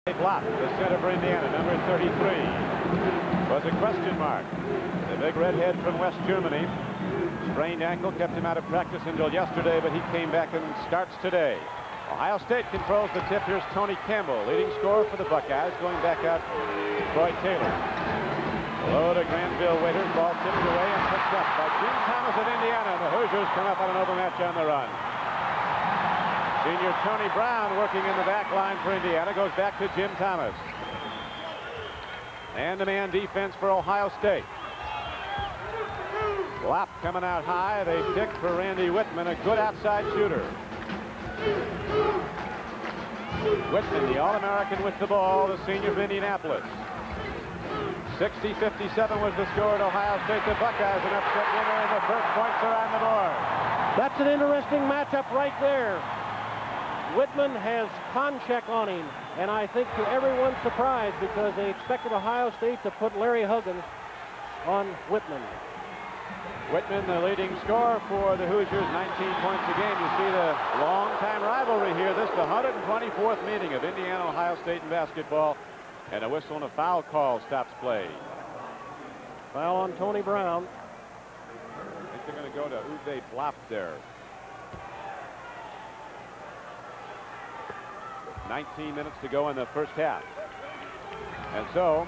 Block, the center for Indiana, number 33, was a question mark. The big redhead from West Germany. Sprained ankle kept him out of practice until yesterday, but he came back and starts today. Ohio State controls the tip. Here's Tony Campbell, leading scorer for the Buckeyes, going back out Troy Taylor. Low to Granville Waiters, ball tipped away and picked up by Jim Thomas of Indiana. The Hoosiers come up on an overmatch on the run. Senior Tony Brown working in the back line for Indiana, goes back to Jim Thomas. Man-to-man defense for Ohio State. Lop coming out high. They pick for Randy Whitman, a good outside shooter. Whitman, the All-American with the ball, the senior of Indianapolis. 60-57 was the score at Ohio State. The Buckeyes an upset winner, and the first points are on the board. That's an interesting matchup right there. Whitman has Konchek on him, and I think to everyone's surprise, because they expected Ohio State to put Larry Huggins on Whitman. Whitman, the leading scorer for the Hoosiers, 19 points a game. You see the long-time rivalry here. This is the 124th meeting of Indiana-Ohio State in basketball, and a whistle and a foul call stops play. Foul on Tony Brown. I think they're going to go to Uwe Blop there. 19 minutes to go in the first half. And so,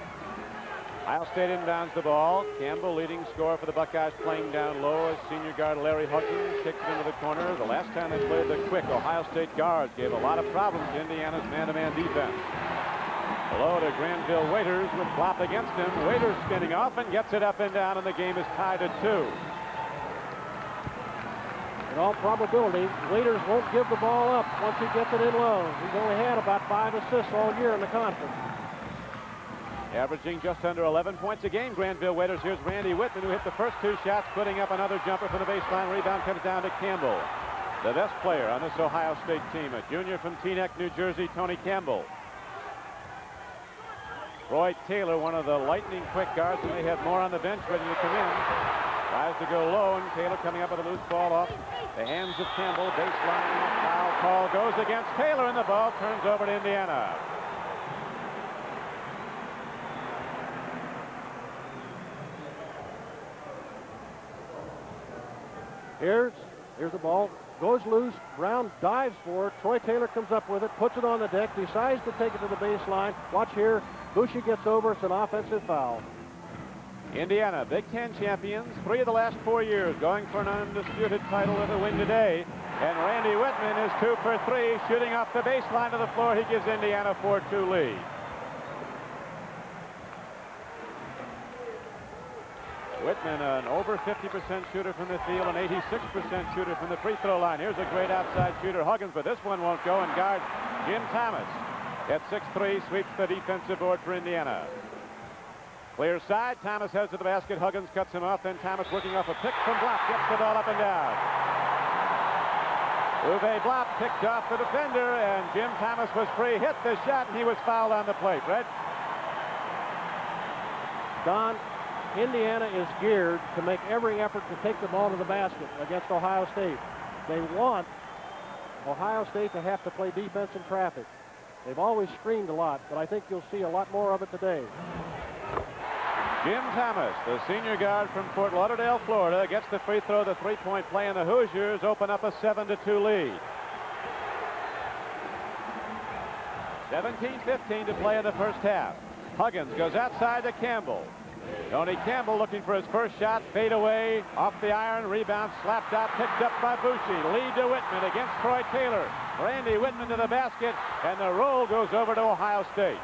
Ohio State inbounds the ball. Campbell, leading scorer for the Buckeyes, playing down low as senior guard Larry Huggins kicks it into the corner. The last time they played the quick Ohio State guards gave a lot of problems to Indiana's man-to-man defense. Low to Granville Waiters with Blop against him. Waiters spinning off and gets it up and down, and the game is tied at 2. In all probability, Waiters won't give the ball up once he gets it in low. He's only had about 5 assists all year in the conference. Averaging just under 11 points a game, Granville Waiters. Here's Randy Whitman, who hit the first 2 shots, putting up another jumper from the baseline. Rebound comes down to Campbell. The best player on this Ohio State team, a junior from Teaneck, New Jersey, Tony Campbell. Troy Taylor, one of the lightning quick guards, and they have more on the bench ready to come in. Tries to go low, and Taylor coming up with a loose ball off the hands of Campbell. Baseline foul call goes against Taylor, and the ball turns over to Indiana. Here's the ball. Goes loose. Brown dives for it. Troy Taylor comes up with it, puts it on the deck, decides to take it to the baseline. Watch here. Bushey gets over. It's an offensive foul. Indiana, Big Ten champions, 3 of the last 4 years, going for an undisputed title with a win today. And Randy Whitman is 2 for 3, shooting off the baseline of the floor. He gives Indiana a 4-2 lead. Whitman, an over 50% shooter from the field, an 86% shooter from the free throw line. Here's a great outside shooter, Huggins, but this one won't go, and guard Jim Thomas at 6'3", sweeps the defensive board for Indiana. Clear side, Thomas heads to the basket, Huggins cuts him off, then Thomas working off a pick from Blop, gets the ball up and down. Uwe Blop picked off the defender, and Jim Thomas was free, hit the shot, and he was fouled on the plate. Red? Don, Indiana is geared to make every effort to take the ball to the basket against Ohio State. They want Ohio State to have to play defense in traffic. They've always screened a lot, but I think you'll see a lot more of it today. Jim Thomas, the senior guard from Fort Lauderdale, Florida, gets the free throw, the three-point play, and the Hoosiers open up a 7-2 lead. 17-15 to play in the first half. Huggins goes outside to Campbell. Tony Campbell looking for his first shot, fade away, off the iron, rebound, slapped out, picked up by Bushey. Lead to Whitman against Troy Taylor. Randy Whitman to the basket, and the roll goes over to Ohio State.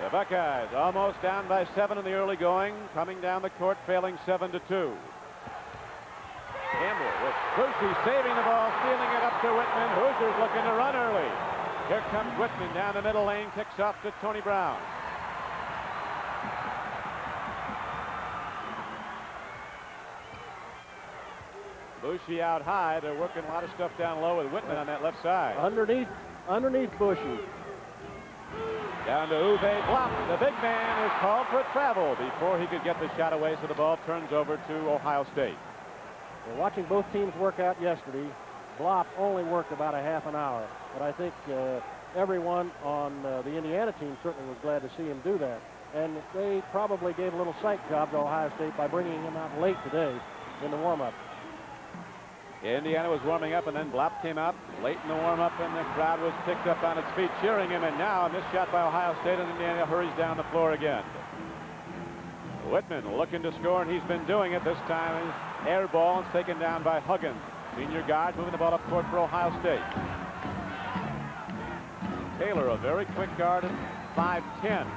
The Buckeyes almost down by 7 in the early going, coming down the court, failing 7-2. Campbell with Bushey saving the ball, stealing it up to Whitman. Hoosiers looking to run early. Here comes Whitman down the middle lane, kicks off to Tony Brown. Bushey out high. They're working a lot of stuff down low with Whitman on that left side. Underneath Bushey. Down to Uwe Blop. The big man is called for travel before he could get the shot away, so the ball turns over to Ohio State. Well, watching both teams work out yesterday, Blop only worked about a half an hour, but I think everyone on the Indiana team certainly was glad to see him do that. And they probably gave a little psych job to Ohio State by bringing him out late today in the warm-up. Indiana was warming up, and then Blopp came out late in the warm-up, and the crowd was picked up on its feet cheering him. And now a missed shot by Ohio State, and Indiana hurries down the floor again. Whitman looking to score, and he's been doing it. This time is air ball, and it's taken down by Huggins. Senior guard moving the ball up court for Ohio State. Taylor, a very quick guard at 5'10".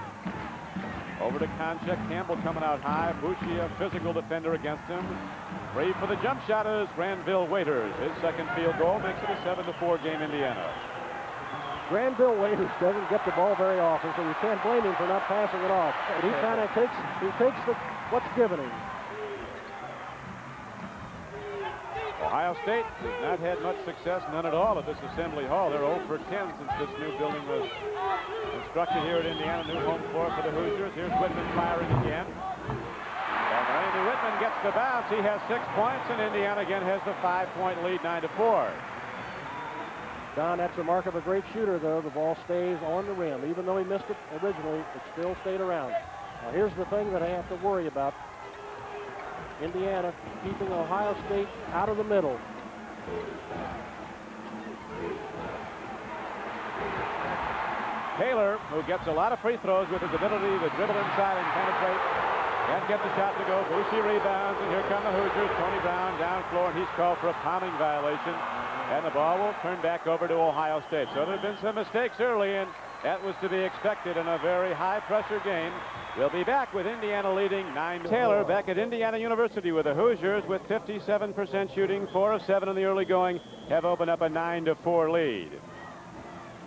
Over to Konchak. Campbell coming out high. Bushi, a physical defender against him. Free for the jump shot is Granville Waiters. His second field goal makes it a 7-4 game, Indiana. Granville Waiters doesn't get the ball very often, so you can't blame him for not passing it off. But he kind of takes what's given him. Ohio State has not had much success, none at all, at this Assembly Hall. They're 0 for 10 since this new building was constructed here at Indiana. New home floor for the Hoosiers. Here's Whitman firing again. And Randy Whitman gets the bounce. He has 6 points, and Indiana again has the 5-point lead, 9-4. Don, that's the mark of a great shooter, though. The ball stays on the rim. Even though he missed it originally, it still stayed around. Now, here's the thing that I have to worry about. Indiana keeping Ohio State out of the middle. Taylor, who gets a lot of free throws with his ability to dribble inside and penetrate, can't get the shot to go. Bushi rebounds, and here come the Hoosiers. Tony Brown down floor, and he's called for a pounding violation. And the ball will turn back over to Ohio State. So there have been some mistakes early, and that was to be expected in a very high-pressure game. We'll be back with Indiana leading 9-4. Taylor back at Indiana University with the Hoosiers with 57% shooting. 4 of 7 in the early going have opened up a 9-4 lead.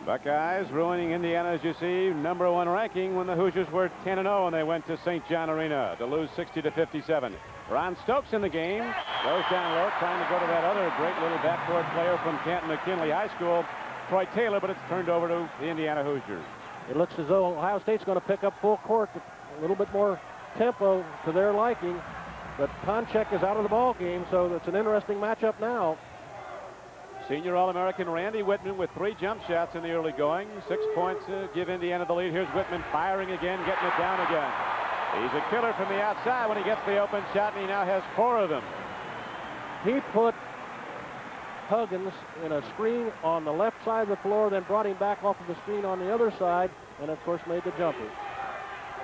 Buckeyes ruining Indiana, as you see, #1 ranking when the Hoosiers were 10-0 and they went to St. John Arena to lose 60-57. Ron Stokes in the game, goes down low, trying to go to that other great little backcourt player from Canton McKinley High School, Troy Taylor, but it's turned over to the Indiana Hoosiers. It looks as though Ohio State's going to pick up full court, a little bit more tempo to their liking, but Konchak is out of the ball game, so it's an interesting matchup now. Senior All-American Randy Whitman with 3 jump shots in the early going. 6 points to give Indiana the lead. Here's Whitman firing again, getting it down again. He's a killer from the outside when he gets the open shot, and he now has 4 of them. He put Huggins in a screen on the left side of the floor, then brought him back off of the screen on the other side, and of course made the jumper.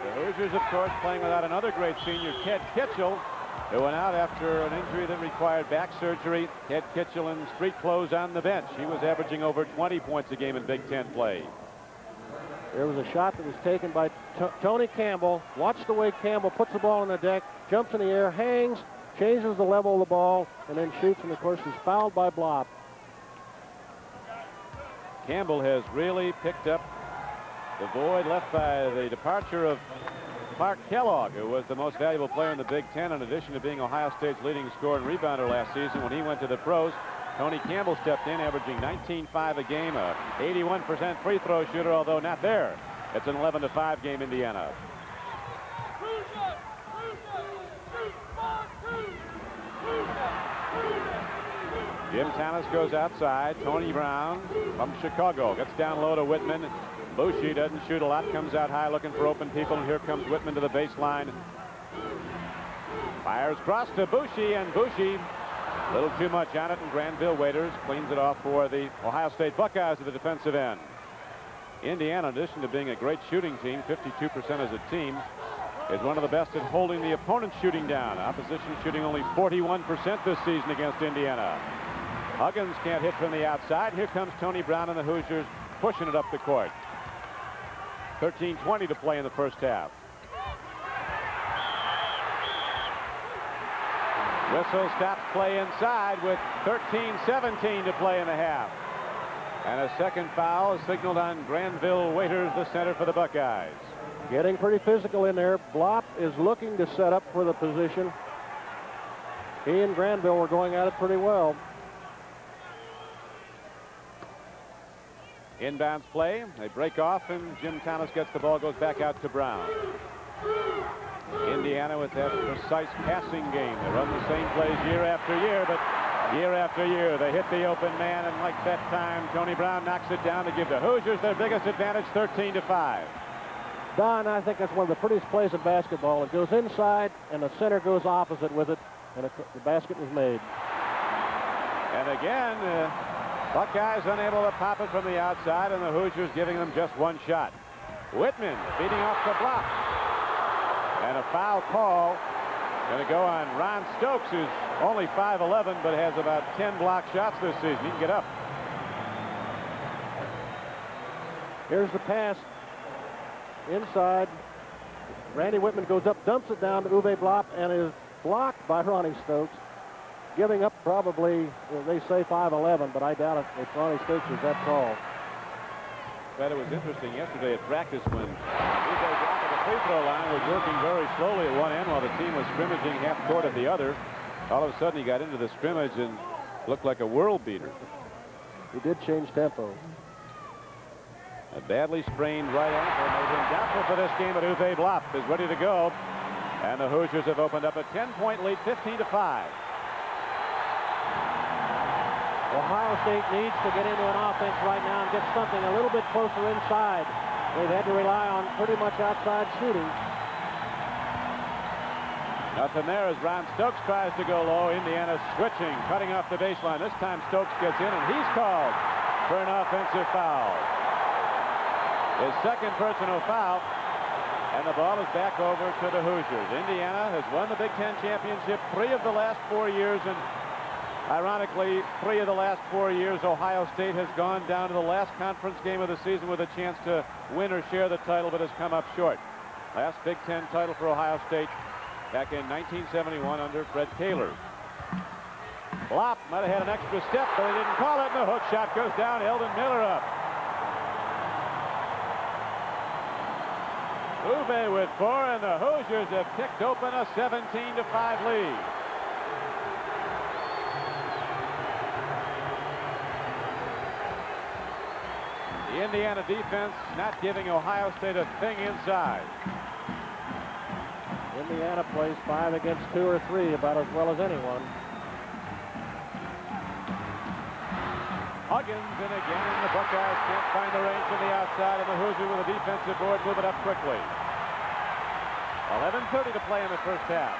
The Hoosiers, of course, playing without another great senior, Ted Kitchell, who went out after an injury that required back surgery. Ted Kitchell in street clothes on the bench. He was averaging over 20 points a game in Big Ten play. There was a shot that was taken by Tony Campbell. Watch the way Campbell puts the ball on the deck, jumps in the air, hangs, changes the level of the ball, and then shoots, and of course is fouled by Blopp. Campbell has really picked up the void left by the departure of Clark Kellogg, who was the most valuable player in the Big Ten, in addition to being Ohio State's leading scorer and rebounder last season. When he went to the pros, Tony Campbell stepped in, averaging 19.5 a game, a 81% free throw shooter, although not there. It's an 11-5 game, Indiana. Jim Thomas goes outside. Tony Brown from Chicago gets down low to Whitman. Bushi doesn't shoot a lot, comes out high looking for open people, and here comes Whitman to the baseline. Fires cross to Bushi, and Bushi a little too much on it, and Granville Waiters cleans it off for the Ohio State Buckeyes at the defensive end. Indiana, in addition to being a great shooting team, 52% as a team, is one of the best at holding the opponent's shooting down. Opposition shooting only 41% this season against Indiana. Huggins can't hit from the outside. Here comes Tony Brown and the Hoosiers pushing it up the court. 13:20 to play in the first half. Whistle stops play inside with 13:17 to play in the half. And a second foul is signaled on Granville Waiters, the center for the Buckeyes. Getting pretty physical in there. Blopp is looking to set up for the position. He and Granville were going at it pretty well. Inbounds play. They break off, and Jim Thomas gets the ball, goes back out to Brown. Indiana with that precise passing game. They run the same plays year after year, but Year after year, they hit the open man, and like that time, Tony Brown knocks it down to give the Hoosiers their biggest advantage, 13-5. Don, I think that's one of the prettiest plays in basketball. It goes inside, and the center goes opposite with it, and the basket was made. And again, Buckeyes unable to pop it from the outside, and the Hoosiers giving them just one shot. Whitman beating off the block. And a foul call going to go on Ron Stokes, who's only 5'11", but has about 10 block shots this season. He can get up. Here's the pass. Inside. Randy Whitman goes up, dumps it down to Uwe Blop, and is blocked by Ronnie Stokes, giving up probably, they say 5'11", but I doubt if Ronnie Stokes is that tall. But it was interesting yesterday at practice when Uwe Blop at the free throw line was working very slowly at one end while the team was scrimmaging half court at the other. All of a sudden he got into the scrimmage and looked like a world beater. He did change tempo. A badly sprained right ankle made him doubtful for this game, but Uwe Blop is ready to go. And the Hoosiers have opened up a 10-point lead, 15-5. Ohio State needs to get into an offense right now and get something a little bit closer inside. They've had to rely on pretty much outside shooting. Nothing there as Ron Stokes tries to go low. Indiana switching, cutting off the baseline. This time Stokes gets in, and he's called for an offensive foul. His second personal foul, and the ball is back over to the Hoosiers. Indiana has won the Big Ten championship 3 of the last 4 years, and ironically, 3 of the last 4 years, Ohio State has gone down to the last conference game of the season with a chance to win or share the title, but has come up short. Last Big Ten title for Ohio State back in 1971 under Fred Taylor. Blop might have had an extra step, but they didn't call it, and the hook shot goes down. Eldon Miller up. Uwe with 4, and the Hoosiers have kicked open a 17-5 lead. The Indiana defense not giving Ohio State a thing inside. Indiana plays 5 against 2 or 3 about as well as anyone. Huggins, and again the Buckeyes can't find the range from the outside, and the Hoosiers with a defensive board move it up quickly. 11:30 to play in the first half.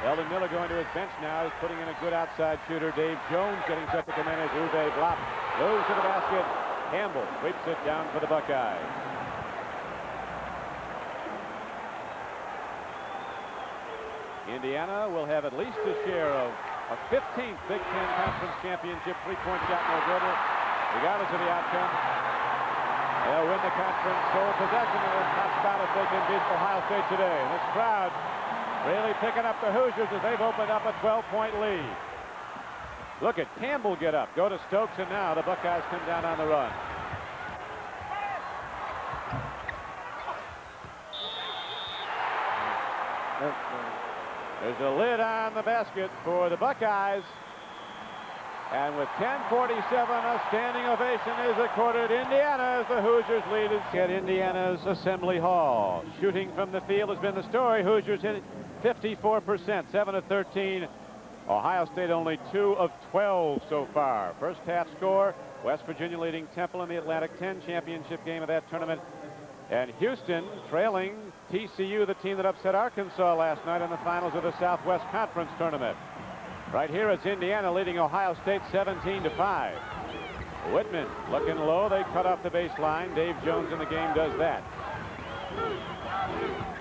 Eldon Miller going to his bench now. He's putting in a good outside shooter. Dave Jones getting set to come in as Uwe Blop moves to the basket. Campbell sweeps it down for the Buckeyes. Indiana will have at least a share of a 15th Big Ten Conference Championship. Three-point shot no good, regardless of the outcome. They'll win the conference sole possession of the top spot if they can beat Ohio State today. And this crowd really picking up the Hoosiers as they've opened up a 12-point lead. Look at Campbell get up, go to Stokes, and now the Buckeyes come down on the run. There's a lid on the basket for the Buckeyes. And with 10:47, a standing ovation is accorded Indiana as the Hoosiers lead at Indiana's Assembly Hall. Shooting from the field has been the story. Hoosiers hit 54%, 7 of 13. Ohio State only 2 of 12 so far. First half score, West Virginia leading Temple in the Atlantic 10 championship game of that tournament. And Houston trailing TCU, the team that upset Arkansas last night in the finals of the Southwest Conference tournament. Right here it's Indiana leading Ohio State 17-5. Whitman looking low. They cut off the baseline. Dave Jones in the game does that.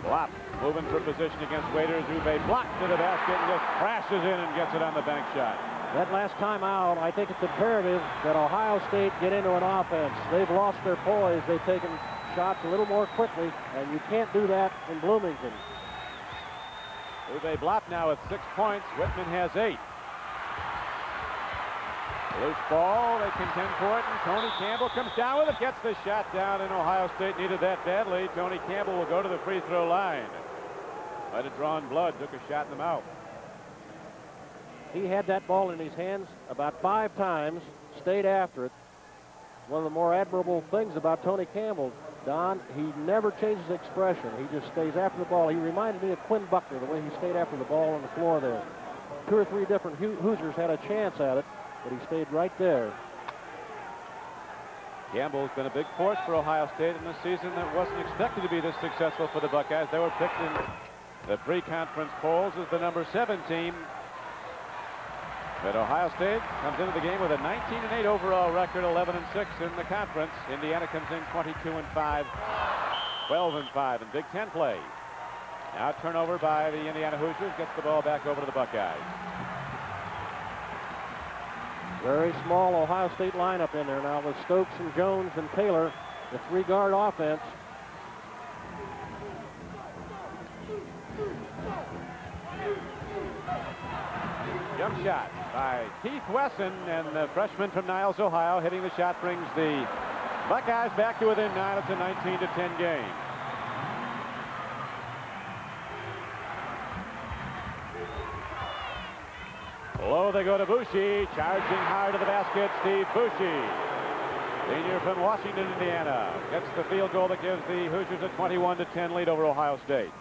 Blop moving for position against Waiters. Uwe blocked to the basket and just crashes in and gets it on the bank shot. That last time out, I think it's imperative that Ohio State get into an offense. They've lost their poise. They've taken shots a little more quickly, and you can't do that in Bloomington. Uwe Blop now with 6 points. Whitman has 8. Loose ball. They contend for it, and Tony Campbell comes down with it. Gets the shot down, and Ohio State needed that badly. Tony Campbell will go to the free throw line. Might have drawn blood. Took a shot in the mouth. He had that ball in his hands about 5 times. Stayed after it. One of the more admirable things about Tony Campbell, Don, he never changes expression. He just stays after the ball. He reminded me of Quinn Buckner, the way he stayed after the ball on the floor there. two or three different Hoosiers had a chance at it, but he stayed right there. Campbell's been a big force for Ohio State in a season that wasn't expected to be this successful for the Buckeyes. They were picked in the pre-conference polls as the number 7 team. But Ohio State comes into the game with a 19-8 overall record, 11-6 in the conference. Indiana comes in 22-5, 12-5 in Big Ten play. Now turnover by the Indiana Hoosiers, gets the ball back over to the Buckeyes. Very small Ohio State lineup in there now with Stokes and Jones and Taylor, the 3-guard offense. Jump shot by Keith Wesson, and the freshman from Niles, Ohio, hitting the shot brings the Buckeyes back to within 9. It's a 19-10 game. Low they go to Bushey, charging hard to the basket, Steve Bushey. Senior from Washington, Indiana, gets the field goal that gives the Hoosiers a 21-10 lead over Ohio State.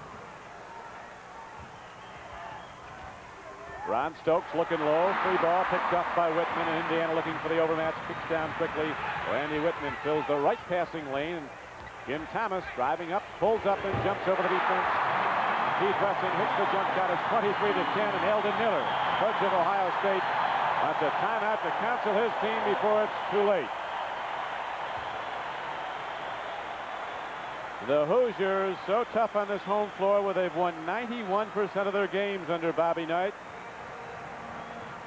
Ron Stokes looking low, free ball picked up by Whitman, and Indiana looking for the overmatch, kicks down quickly. Randy Whitman fills the right passing lane, and Jim Thomas driving up, pulls up and jumps over the defense. Keith Wesson hits the jump shot. It's 23-10, and Eldon Miller, coach of Ohio State, wants a timeout to counsel his team before it's too late. The Hoosiers so tough on this home floor where they've won 91% of their games under Bobby Knight.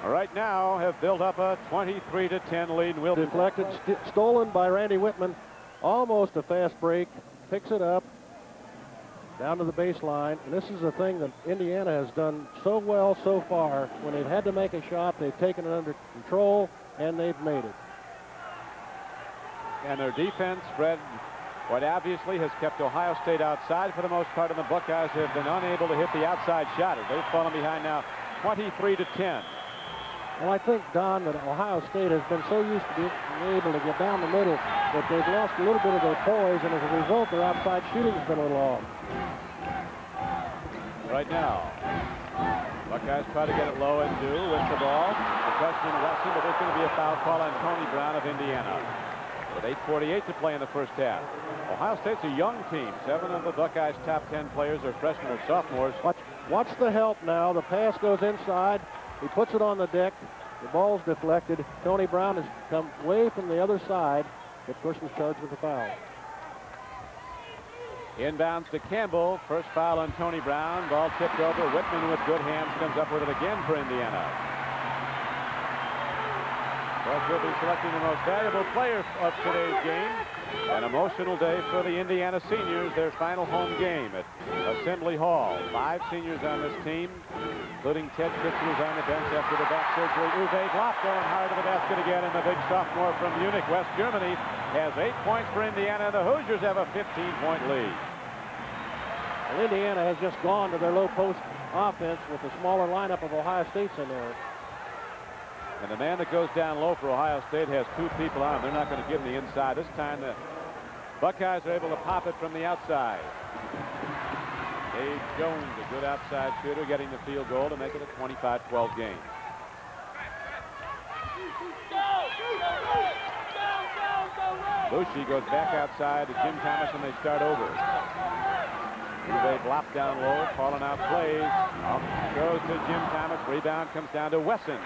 Right now have built up a 23-10 lead. Will deflected, stolen by Randy Whitman. Almost a fast break. Picks it up down to the baseline. And this is the thing that Indiana has done so well so far. When they've had to make a shot, they've taken it under control, and they've made it. And their defense spread what obviously has kept Ohio State outside for the most part, and the Buckeyes have been unable to hit the outside shot. They've fallen behind now 23-10. Well, I think, Don, that Ohio State has been so used to being able to get down the middle that they've lost a little bit of their poise, and as a result, their outside shooting has been a little off. Right now, Buckeyes try to get it low and do with the ball. The freshman Wesson, but there's going to be a foul call on Tony Brown of Indiana. With 8:48 to play in the first half. Ohio State's a young team. 7 of the Buckeyes' top 10 players are freshmen or sophomores. Watch the help now. The pass goes inside. He puts it on the deck. The ball's deflected. Tony Brown has come way from the other side. The person's charged with a foul. Inbounds to Campbell. First foul on Tony Brown. Ball tipped over. Whitman with good hands comes up with it again for Indiana. Well, we'll be selecting the most valuable player of today's game. An emotional day for the Indiana seniors, their final home game at Assembly Hall. 5 seniors on this team, including Ted Christie, who's on the bench after the back surgery. Uwe Block going hard to the basket again, and the big sophomore from Munich, West Germany, has 8 points for Indiana. The Hoosiers have a 15-point lead. Well, Indiana has just gone to their low post offense with the smaller lineup of Ohio State's in there. And the man that goes down low for Ohio State has 2 people on him. They're not going to give him the inside. This time the Buckeyes are able to pop it from the outside. Dave Jones, a good outside shooter, getting the field goal to make it a 25-12 game. Bushey goes back outside to Jim Thomas, and they start over. Uwe Block down low, calling out plays. Off goes to Jim Thomas. Rebound comes down to Wesson.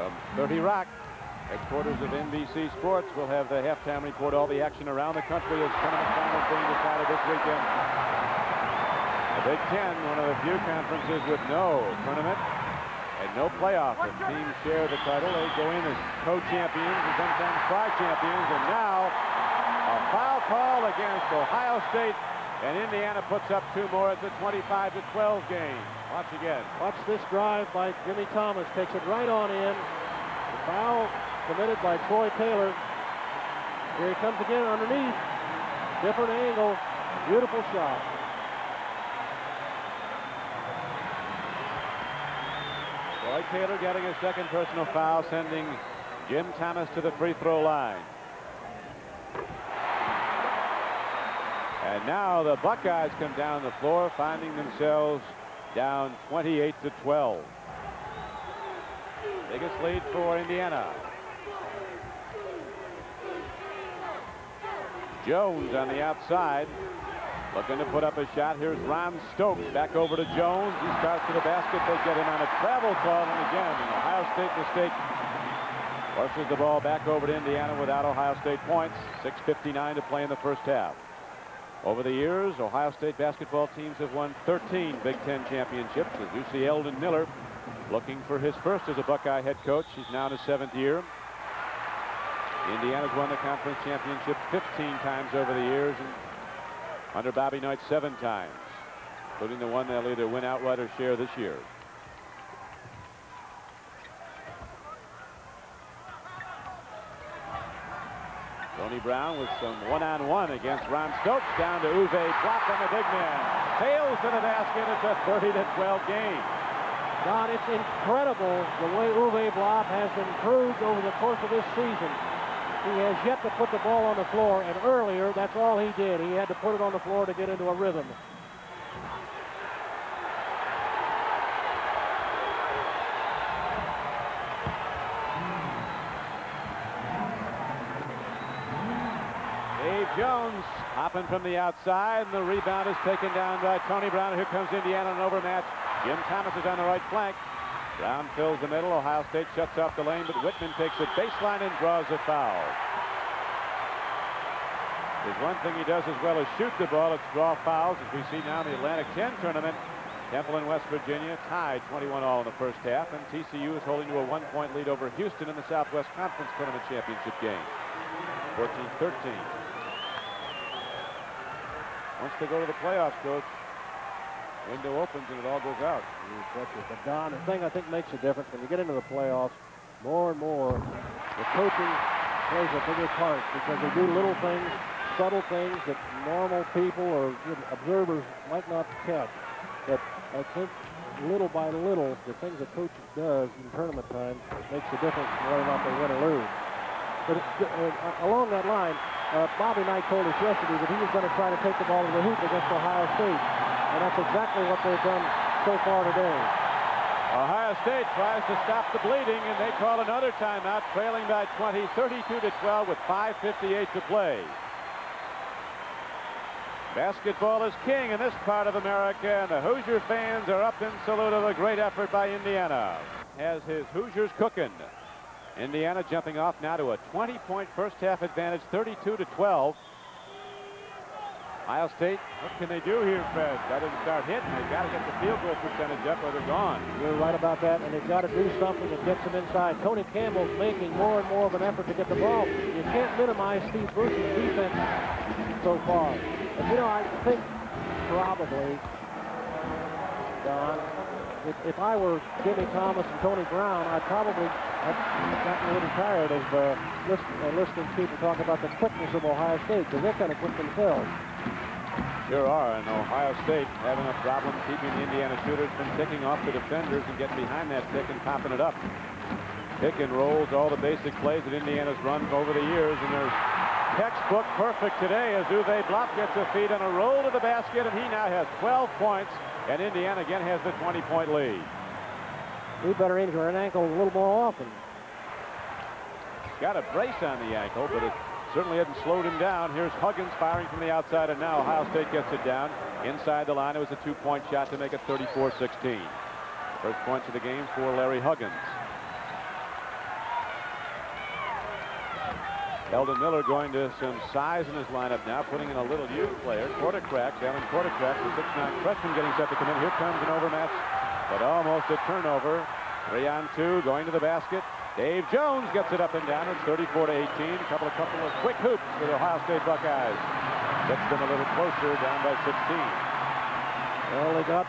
From 30 Rock, headquarters of NBC Sports, will have the halftime report. All the action around the country as tournament finals being decided this weekend. The Big Ten, one of the few conferences with no tournament and no playoff. If teams share the title, they go in as co-champions and sometimes tri-champions. And now a foul call against Ohio State, and Indiana puts up 2 more. It's a 25-12 game. Watch again. Watch this drive by Jimmy Thomas. Takes it right on in. The foul committed by Troy Taylor. Here he comes again underneath. Different angle. Beautiful shot. Troy Taylor getting his second personal foul, sending Jim Thomas to the free throw line. And now the Buckeyes come down the floor, finding themselves down 28-12. Biggest lead for Indiana. Jones on the outside, looking to put up a shot. Here's Ron Stokes back over to Jones. He starts to the basket. They get him on a travel call, and again, an Ohio State mistake forces the ball back over to Indiana without Ohio State points. 6:59 to play in the first half. Over the years, Ohio State basketball teams have won 13 Big Ten championships. As you see, Eldon Miller looking for his first as a Buckeye head coach. He's now in his 7th year. Indiana's won the conference championship 15 times over the years, and under Bobby Knight 7 times, including the one they'll either win outright or share this year. Tony Brown with some one-on-one against Ron Stokes, down to Uwe Block on the big man. Sails to the basket. It's a 30-12 game. Don, it's incredible the way Uwe Block has improved over the course of this season. He has yet to put the ball on the floor, and earlier, that's all he did. He had to put it on the floor to get into a rhythm. Dave Jones hopping from the outside, and the rebound is taken down by Tony Brown. Here comes Indiana, an overmatch. Jim Thomas is on the right flank. Brown fills the middle. Ohio State shuts off the lane, but Whitman takes it baseline and draws a foul. There's one thing he does as well as shoot the ball. It's draw fouls, as we see now in the Atlantic 10 tournament. Temple and West Virginia tied 21-all in the first half, and TCU is holding to a 1-point lead over Houston in the Southwest Conference Tournament Championship game. 14-13. Once they go to the playoffs, Coach, window opens and it all goes out. But Don, the thing I think makes a difference when you get into the playoffs, more and more, the coaching plays a bigger part because they do little things, subtle things that normal people or observers might not catch. But I think little by little, the things that coaches does in tournament time makes a difference in whether or not they win or lose. But along that line, Bobby Knight told us yesterday that he was going to try to take the ball to the hoop against Ohio State. And that's exactly what they've done so far today. Ohio State tries to stop the bleeding, and they call another timeout, trailing by 20, 32-12 with 5:58 to play. Basketball is king in this part of America, and the Hoosier fans are up in salute of a great effort by Indiana. Has his Hoosiers cooking. Indiana jumping off now to a 20-point first half advantage, 32-12. Ohio State, what can they do here, Fred? That didn't start hitting. They've got to get the field goal percentage up or they're gone. You're right about that, and they've got to do something that gets them inside. Tony Campbell's making more and more of an effort to get the ball. You can't minimize Steve Bruce's defense so far. But, you know, I think probably, Don, if I were Jimmy Thomas and Tony Brown, I'd probably have gotten a little tired of listening to people talk about the quickness of Ohio State, because they're kind of quick themselves. Sure are, and Ohio State having a problem keeping the Indiana shooters from picking off the defenders and getting behind that pick and popping it up. Pick and rolls, all the basic plays that Indiana's run over the years, and there's textbook perfect today as Uwe Block gets a feed on a roll to the basket, and he now has 12 points, and Indiana again has the 20-point lead. He better injure an ankle a little more often. Got a brace on the ankle, but it certainly hasn't slowed him down. Here's Huggins firing from the outside, and now Ohio State gets it down. Inside the line, it was a 2-point shot to make it 34-16. First points of the game for Larry Huggins. Eldon Miller going to some size in his lineup now, putting in a little youth player, Quartercrack, Alan Quartercrack, the 6'9" freshman getting set to come in. Here comes an overmatch, but almost a turnover. 3-on-2, going to the basket. Dave Jones gets it up and down. It's 34-18. A couple of quick hoops for the Ohio State Buckeyes. Gets them a little closer, down by 16. Well, they got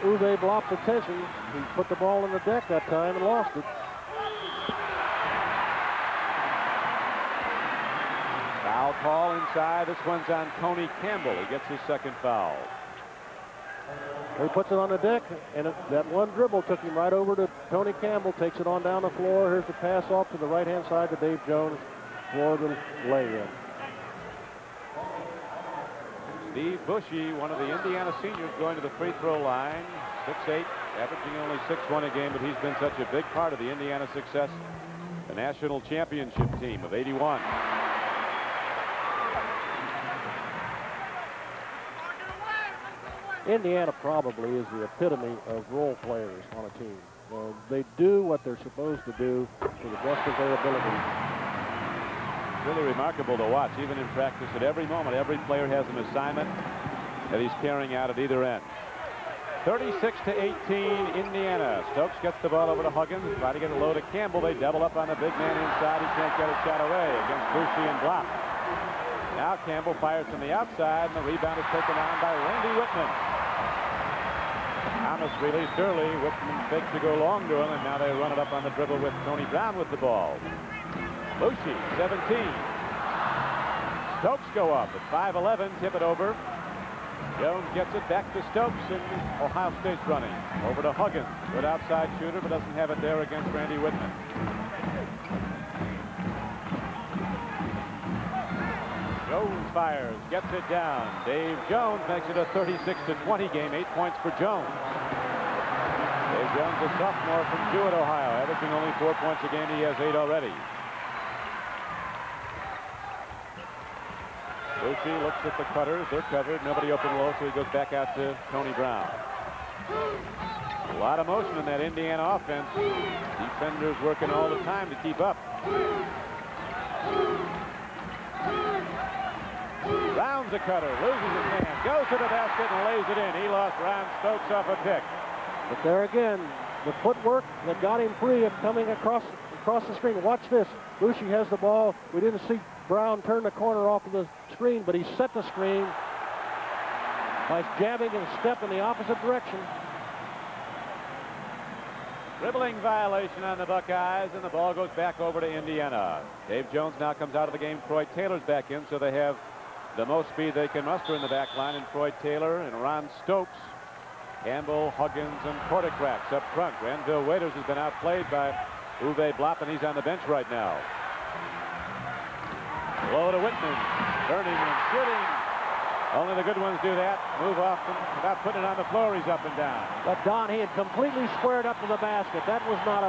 Uwe Block's attention. He put the ball in the deck that time and lost it. Foul call inside. This one's on Tony Campbell. He gets his second foul. He puts it on the deck, and that one dribble took him right over to Tony Campbell, takes it on down the floor. Here's the pass off to the right-hand side to Dave Jones for the lay-in. Steve Bushy, one of the Indiana seniors, going to the free throw line. 6'8", averaging only 6-1 a game, but he's been such a big part of the Indiana success, the national championship team of '81. Indiana probably is the epitome of role players on a team. They do what they're supposed to do to the best of their ability. Really remarkable to watch, even in practice. At every moment, every player has an assignment that he's carrying out at either end. 36-18, Indiana. Stokes gets the ball over to Huggins. Try to get it low to Campbell. They double up on the big man inside. He can't get a shot away against Bushy and blocked. Now Campbell fires from the outside, and the rebound is taken on by Randy Whitman. Thomas released early. Whitman fakes to go long to him, and now they run it up on the dribble with Tony Brown with the ball. Bushy, 17. Stokes go up at 5'11", tip it over. Jones gets it back to Stokes, and Ohio State's running. Over to Huggins, good outside shooter, but doesn't have it there against Randy Whitman. Jones fires, gets it down. Dave Jones makes it a 36-20 game, 8 points for Jones. Dave Jones, a sophomore from Jewett, Ohio, averaging only 4 points a game. He has 8 already. Bushy looks at the cutters. They're covered. Nobody open low, so he goes back out to Tony Brown. A lot of motion in that Indiana offense. Defenders working all the time to keep up. Brown's a cutter, loses his man, goes to the basket and lays it in. He lost Ron Stokes off a pick. But there again, the footwork that got him free of coming across the screen. Watch this. Bushy has the ball. We didn't see Brown turn the corner off of the screen, but he set the screen by jabbing and step in the opposite direction. Dribbling violation on the Buckeyes, and the ball goes back over to Indiana. Dave Jones now comes out of the game. Troy Taylor's back in, so they have the most speed they can muster in the back line, and Troy Taylor and Ron Stokes, Campbell, Huggins, and Porticrax up front. Granville Waiters has been outplayed by Uwe Blop, and he's on the bench right now. Low to Whitman, turning and shooting. Only the good ones do that. Move off and without putting it on the floor, he's up and down. But Don, he had completely squared up to the basket. That was not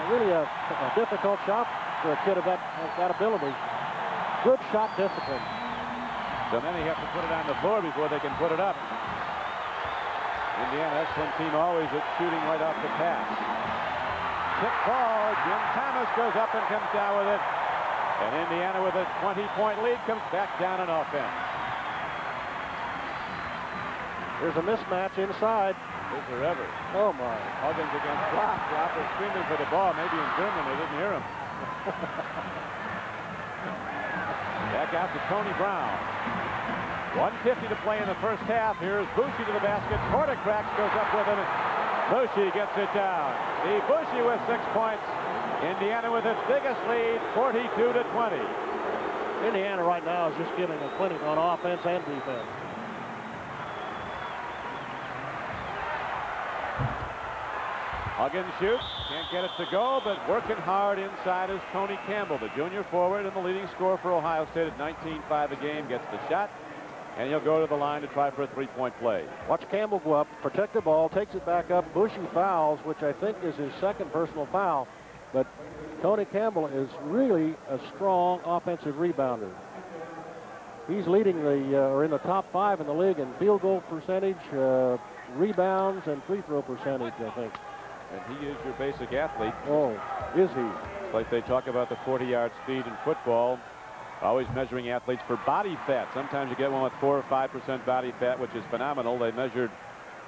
really a difficult shot for a kid of that ability. Good shot discipline. So many have to put it on the floor before they can put it up. Indiana, excellent team always at shooting right off the pass. Tip ball, Jim Thomas goes up and comes down with it. And Indiana with a 20-point lead comes back down on offense. There's a mismatch inside. Is there ever? Oh, my. Huggins against Block. Dropper screaming for the ball. Maybe in German. They didn't hear him. Back out to Tony Brown. 1:50 to play in the first half. Here's Bushy to the basket. Porticrax goes up with him. Bushy gets it down. Steve Bushy with 6 points. Indiana with its biggest lead, 42-20. Indiana right now is just giving a clinic on offense and defense. Huggins shoots, can't get it to go, but working hard inside is Tony Campbell, the junior forward and the leading scorer for Ohio State at 19.5 a game, gets the shot, and he'll go to the line to try for a three-point play. Watch Campbell go up, protect the ball, takes it back up. Bushy fouls, which I think is his second personal foul. But Tony Campbell is really a strong offensive rebounder. He's leading or in the top 5 in the league in field goal percentage, rebounds, and free throw percentage, I think. And he is your basic athlete. Oh, is he? Like they talk about the 40-yard speed in football, always measuring athletes for body fat. Sometimes you get one with 4 or 5% body fat, which is phenomenal. They measured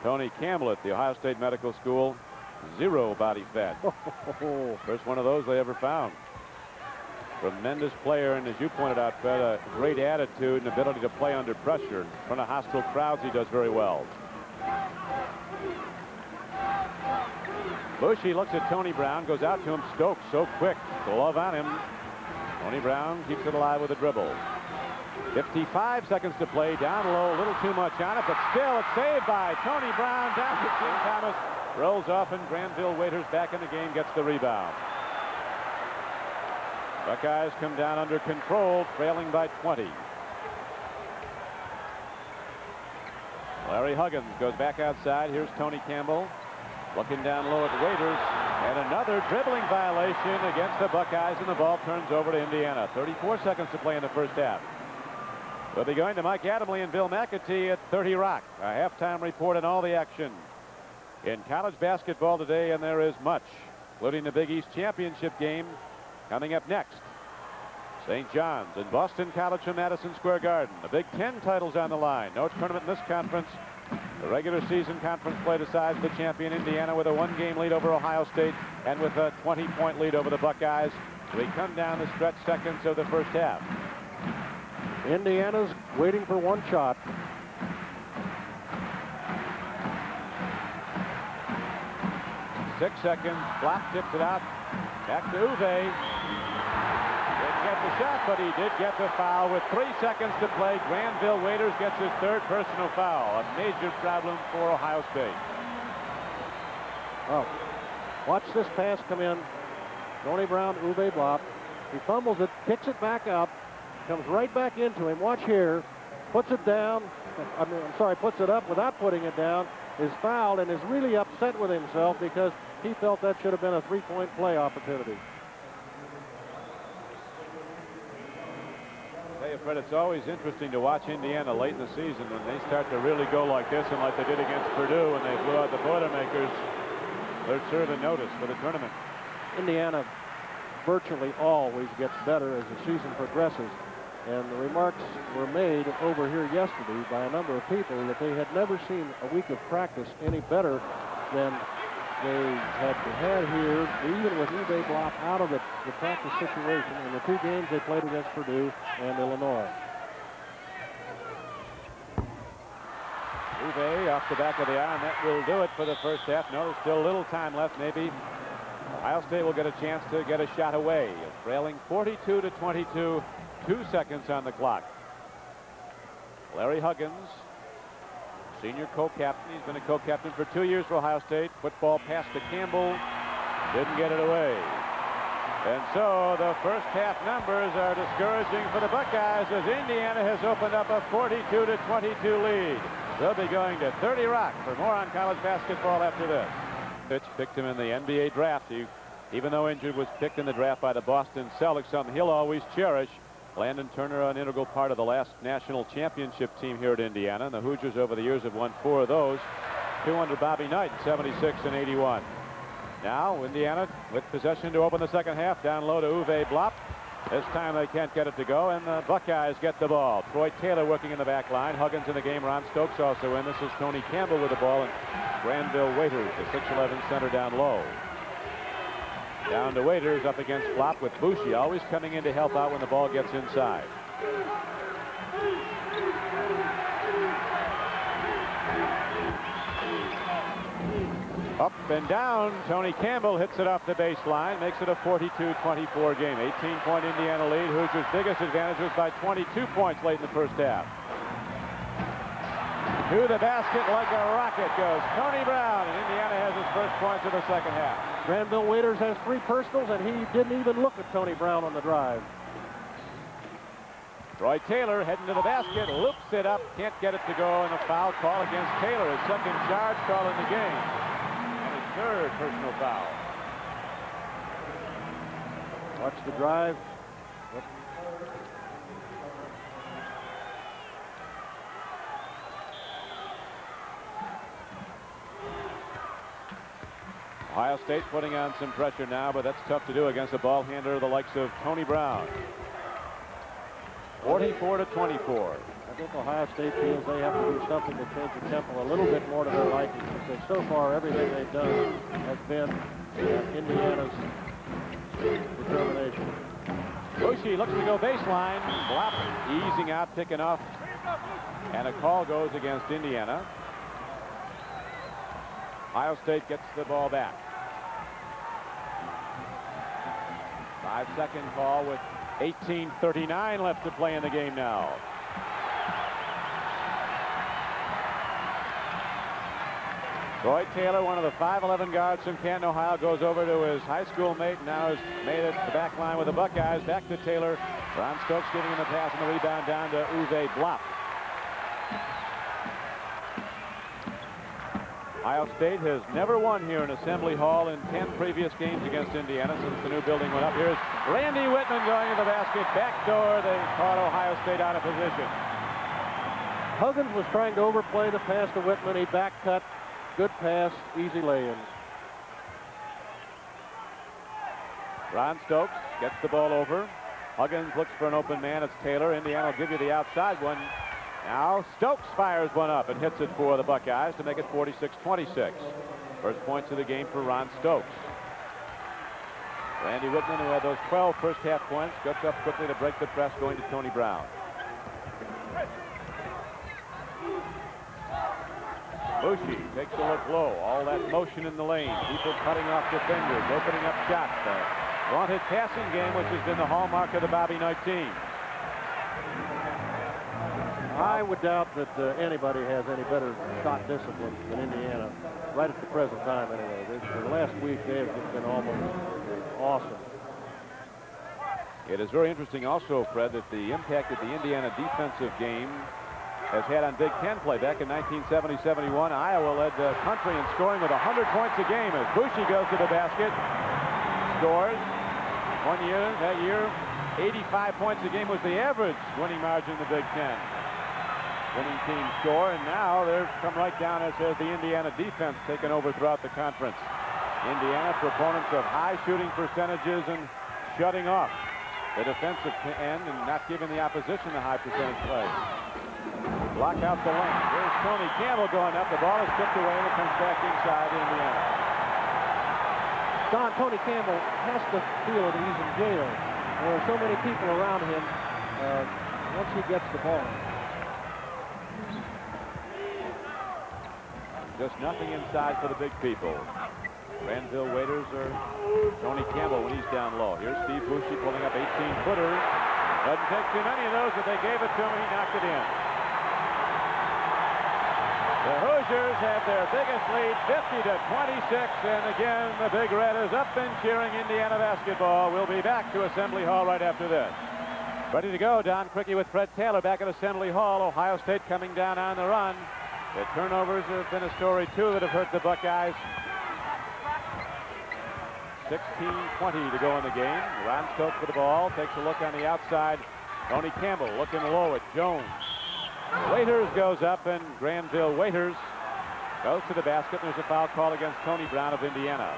Tony Campbell at the Ohio State Medical School. 0 body fat. First one of those they ever found. Tremendous player, and as you pointed out, Fred, a great attitude and ability to play under pressure. In front of hostile crowds, he does very well. Bushy looks at Tony Brown, goes out to him. Stokes so quick. Glove on him. Tony Brown keeps it alive with a dribble. 55 seconds to play. Down low, a little too much on it, but still it's saved by Tony Brown. Down to Jim Thomas. Rolls off, and Granville Waiters back in the game, gets the rebound. Buckeyes come down under control, trailing by 20. Larry Huggins goes back outside. Here's Tony Campbell looking down low at Waiters. And another dribbling violation against the Buckeyes, and the ball turns over to Indiana. 34 seconds to play in the first half. We'll be going to Mike Adamle and Bill McAtee at 30 Rock. A halftime report on all the action in college basketball today, and there is much, including the Big East Championship game coming up next. St. John's and Boston College from Madison Square Garden. The Big Ten titles on the line. No tournament in this conference. The regular season conference play decides the champion Indiana with a 1-game lead over Ohio State and with a 20-point lead over the Buckeyes. We come down the stretch seconds of the first half. Indiana's waiting for one shot. Six seconds. Flop tips it out. Back to Uwe. Didn't get the shot, but he did get the foul with 3 seconds to play. Granville Waiters gets his 3rd personal foul. A major problem for Ohio State. Oh, watch this pass come in. Tony Brown, Uwe Blop. He fumbles it, kicks it back up, comes right back into him. Watch here. Puts it down. Puts it up without putting it down. Is fouled and is really upset with himself because he felt that should have been a 3-point play opportunity. Hey, Fred, it's always interesting to watch Indiana late in the season when they start to really go like this and like they did against Purdue when they blew out the Boilermakers. They're sure to notice for the tournament. Indiana virtually always gets better as the season progresses. And the remarks were made over here yesterday by a number of people that they had never seen a week of practice any better than they had here, even with Uwe Blop out of the practice situation in the 2 games they played against Purdue and Illinois. Uwe off the back of the iron. That will do it for the first half. No, there's still a little time left. Maybe Ohio State will get a chance to get a shot away. Trailing 42-22. 2 seconds on the clock. Larry Huggins, senior co-captain. He's been a co-captain for 2 years for Ohio State. Football pass to Campbell. Didn't get it away. And so the first half numbers are discouraging for the Buckeyes as Indiana has opened up a 42-22 lead. They'll be going to 30 Rock for more on college basketball after this. Pitch picked him in the NBA draft. He, even though injured, was picked in the draft by the Boston Celtics, something he'll always cherish. Landon Turner, an integral part of the last national championship team here at Indiana. And the Hoosiers over the years have won 4 of those. 2 under Bobby Knight in 76 and 81. Now Indiana with possession to open the second half. Down low to Uwe Blop. This time they can't get it to go, and the Buckeyes get the ball. Troy Taylor working in the back line. Huggins in the game. Ron Stokes also in. This is Tony Campbell with the ball, and Granville Waiters, the 6'11" center, down low. Down to Waiters up against Flop with Bushi always coming in to help out when the ball gets inside. Up and down. Tony Campbell hits it off the baseline, makes it a 42-24 game. 18-point Indiana lead. Hoosiers' biggest advantage was by 22 points late in the first half. To the basket like a rocket goes Tony Brown, and Indiana has his first points of the second half. Granville Waiters has 3 personals, and he didn't even look at Tony Brown on the drive. Troy Taylor heading to the basket, loops it up, can't get it to go, and a foul call against Taylor, his second charge call in the game, and his 3rd personal foul. Watch the drive. Ohio State putting on some pressure now, but that's tough to do against a ball handler the likes of Tony Brown. 44-24. I think Ohio State feels they have to do something to change the tempo a little bit more to their liking, because so far everything they've done has been Indiana's determination. Bushi looks to go baseline. Blop easing out, picking off, and a call goes against Indiana. Ohio State gets the ball back. 5-second call with 18:39 left to play in the game now. Troy Taylor, one of the 5'11" guards from Canton, Ohio, goes over to his high school mate and now has made it the back line with the Buckeyes. Back to Taylor. Ron Stokes giving him the pass and the rebound down to Uwe Blop. Ohio State has never won here in Assembly Hall in 10 previous games against Indiana since the new building went up. Here's Randy Whitman going to the basket. Backdoor. They caught Ohio State out of position. Huggins was trying to overplay the pass to Whitman. He back cut. Good pass. Easy lay-in. Ron Stokes gets the ball over. Huggins looks for an open man. It's Taylor. Indiana will give you the outside one. Now Stokes fires one up and hits it for the Buckeyes to make it 46-26. First points of the game for Ron Stokes. Randy Whitman, who had those 12 first half points, gets up quickly to break the press, going to Tony Brown. Bushey takes a look low. All that motion in the lane. People cutting off defenders, opening up shots. The wanted passing game, which has been the hallmark of the Bobby Knight team. I would doubt that anybody has any better shot discipline than Indiana, right at the present time anyway. The last week they have just been almost awesome. It is very interesting also, Fred, that the impact that the Indiana defensive game has had on Big Ten play. Back in 1970-71, Iowa led the country in scoring with 100 points a game as Bushey goes to the basket, scores. That year, 85 points a game was the average winning margin in the Big Ten. Winning team score, and now they've come right down as has the Indiana defense taken over throughout the conference. Indiana, proponents of high shooting percentages and shutting off the defensive end and not giving the opposition the high percentage play. Block out the lane. Here's Tony Campbell going up. The ball is tipped away and it comes back inside Indiana. Don, Tony Campbell has to feel that he's in jail. There are so many people around him once he gets the ball. Just nothing inside for the big people. Granville waiters are Tony Campbell when he's down low. Here's Steve Bushey pulling up 18-footers. Doesn't take too many of those, but they gave it to him. He knocked it in. The Hoosiers have their biggest lead, 50-26, and again the Big Red is up and cheering Indiana basketball. We'll be back to Assembly Hall right after this. Ready to go, Don Criqui with Fred Taylor back at Assembly Hall. Ohio State coming down on the run. The turnovers have been a story, too, that have hurt the Buckeyes. 16-20 to go in the game. Ron Stokes with the ball, takes a look on the outside. Tony Campbell looking low at Jones. Waiters goes up, and Granville Waiters goes to the basket. There's a foul call against Tony Brown of Indiana.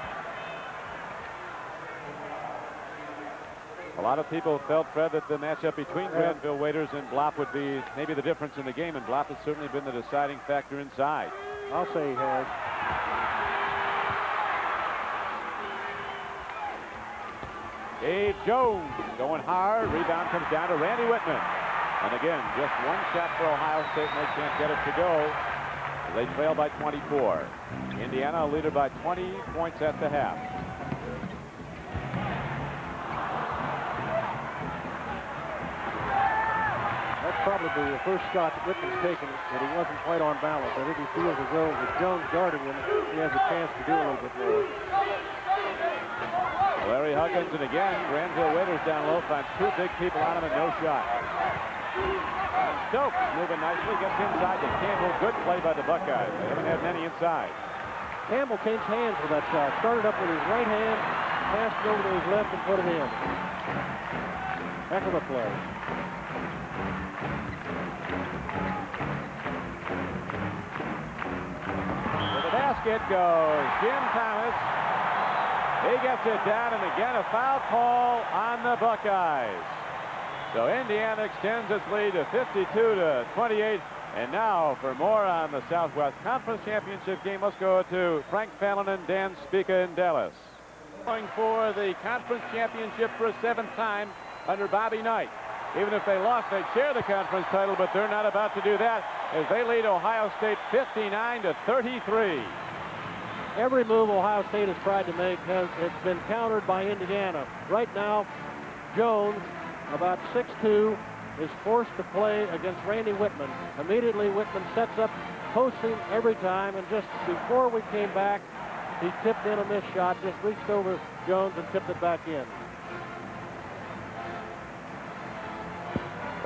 A lot of people felt, Fred, that the matchup between Granville Waiters and Blopp would be maybe the difference in the game, and Blopp has certainly been the deciding factor inside. I'll say he has. Dave Jones going hard. Rebound comes down to Randy Whitman. And again, just one shot for Ohio State, and they can't get it to go. They trail by 24. Indiana a leader by 20 points at the half. That's probably the first shot that Whitman's taken that he wasn't quite on balance. I think he feels as though with Jones guarding him, he has a chance to do a little bit more. Larry Huggins, and again, Granville Waiters down low, finds two big people on him and no shot. Stokes moving nicely, gets inside to Campbell. Good play by the Buckeyes. They haven't had many inside. Campbell changed hands with that shot. Started up with his right hand, passed it over to his left and put it in. Heck of a play. To the basket goes Jim Thomas. He gets it down, and again a foul call on the Buckeyes. So Indiana extends its lead to 52-28. And now for more on the Southwest Conference Championship game, let's go to Frank Fallon and Dan Spica in Dallas. Going for the conference championship for a seventh time under Bobby Knight. Even if they lost, they'd share the conference title, but they're not about to do that as they lead Ohio State 59-33. Every move Ohio State has tried to make it's been countered by Indiana. Right now, Jones, about 6'2", is forced to play against Randy Whitman. Immediately, Whitman sets up, posts him every time, and just before we came back, he tipped in a missed shot, just reached over Jones and tipped it back in.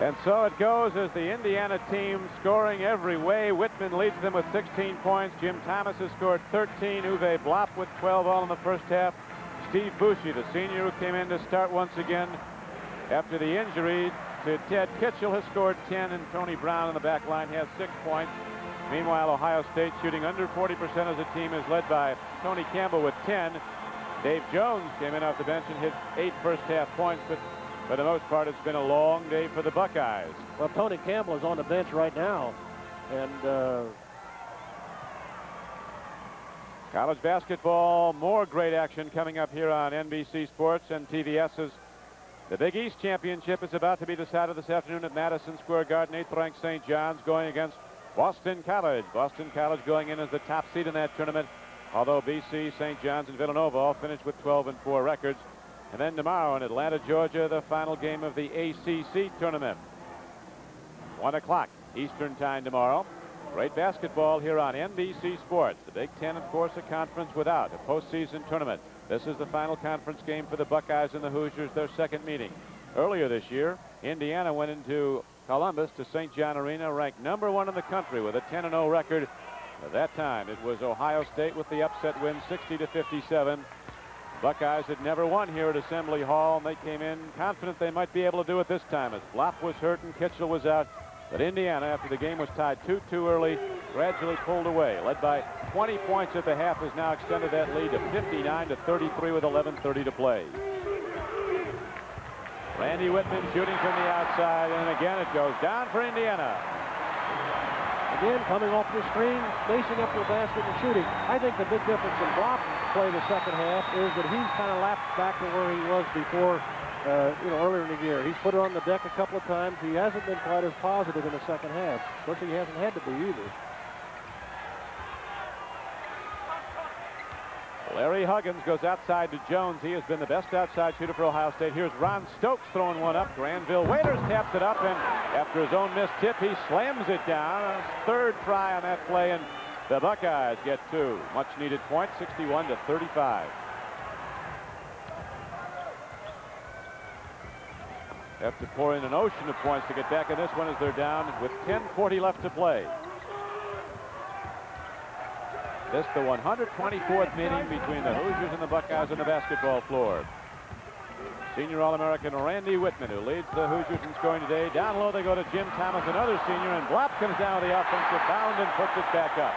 And so it goes as the Indiana team scoring every way. Whitman leads them with 16 points. Jim Thomas has scored 13. Uwe Blopp with 12 all in the first half. Steve Bushy, the senior who came in to start once again after the injury to Ted Kitchell, has scored 10, and Tony Brown in the back line has 6 points. Meanwhile, Ohio State, shooting under 40% as a team, is led by Tony Campbell with 10. Dave Jones came in off the bench and hit 8 first-half points, but for the most part, it's been a long day for the Buckeyes. Well, Tony Campbell is on the bench right now, and college basketball, more great action coming up here on NBC Sports and TVS's. The Big East Championship is about to be decided this afternoon at Madison Square Garden. 8th-ranked St. John's going against Boston College. Boston College going in as the top seed in that tournament, although BC, St. John's, and Villanova all finished with 12-4 records. And then tomorrow in Atlanta, Georgia, the final game of the ACC tournament. 1 o'clock Eastern time tomorrow. Great basketball here on NBC Sports. The Big Ten, of course, a conference without a postseason tournament. This is the final conference game for the Buckeyes and the Hoosiers, their second meeting. Earlier this year, Indiana went into Columbus to St. John Arena, ranked #1 in the country with a 10-0 record. At that time, it was Ohio State with the upset win, 60-57. Buckeyes had never won here at Assembly Hall, and they came in confident they might be able to do it this time as Blopp was hurt and Kitchell was out. But Indiana, after the game was tied 2-2 early, gradually pulled away. Led by 20 points at the half, has now extended that lead to 59-33 with 11:30 to play. Randy Whitman shooting from the outside, and again it goes down for Indiana. Again, coming off the screen, facing up to the basket and shooting. I think the big difference in Blopp's play the second half is that he's kind of lapsed back to where he was before, earlier in the year. He's put it on the deck a couple of times. He hasn't been quite as positive in the second half. Of course, he hasn't had to be either. Larry Huggins goes outside to Jones. He has been the best outside shooter for Ohio State. Here's Ron Stokes throwing one up. Granville Waiters taps it up, and after his own missed tip, he slams it down. A third try on that play, and the Buckeyes get 2. Much needed point, 61-35. Have to pour in an ocean of points to get back in this one as they're down with 10:40 left to play. This the 124th meeting between the Hoosiers and the Buckeyes on the basketball floor. Senior All-American Randy Whitman, who leads the Hoosiers in scoring today. Down low they go to Jim Thomas, another senior, and Blopp comes down with the offensive bound and puts it back up.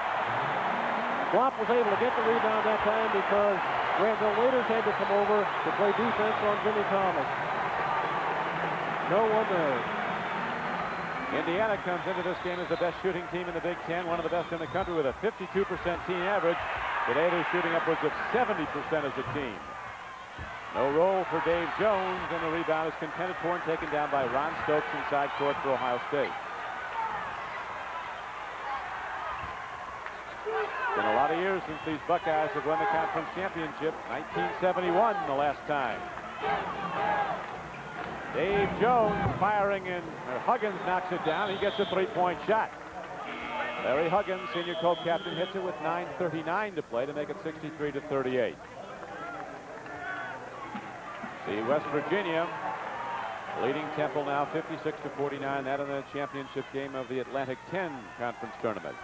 Blopp was able to get the rebound that time because Granville Waiters had to come over to play defense on Jimmy Thomas. No one there. Indiana comes into this game as the best shooting team in the Big Ten, one of the best in the country with a 52% team average. Today they're shooting upwards of 70% as a team. No roll for Dave Jones, and the rebound is contended for and taken down by Ron Stokes inside court for Ohio State. It's been a lot of years since these Buckeyes have won the conference championship. 1971 the last time. Dave Jones firing, and Huggins knocks it down. He gets a three-point shot. Larry Huggins, senior co-captain, hits it with 9:39 to play to make it 63-38. See West Virginia leading Temple now 56-49. That in the championship game of the Atlantic 10 conference tournament.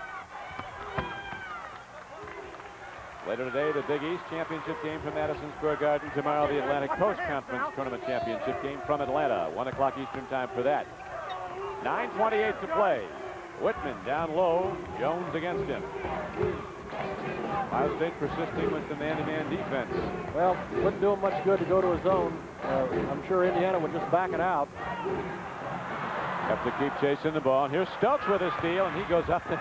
Later today, the Big East Championship game from Madison Square Garden. Tomorrow, the Atlantic Coast Conference Tournament Championship game from Atlanta. 1 o'clock Eastern time for that. 9:28 to play. Whitman down low. Jones against him. Ohio State persisting with the man-to-man defense. Well, wouldn't do him much good to go to a zone. I'm sure Indiana would just back it out. Have to keep chasing the ball. And here's Stokes with a steal, and he goes up to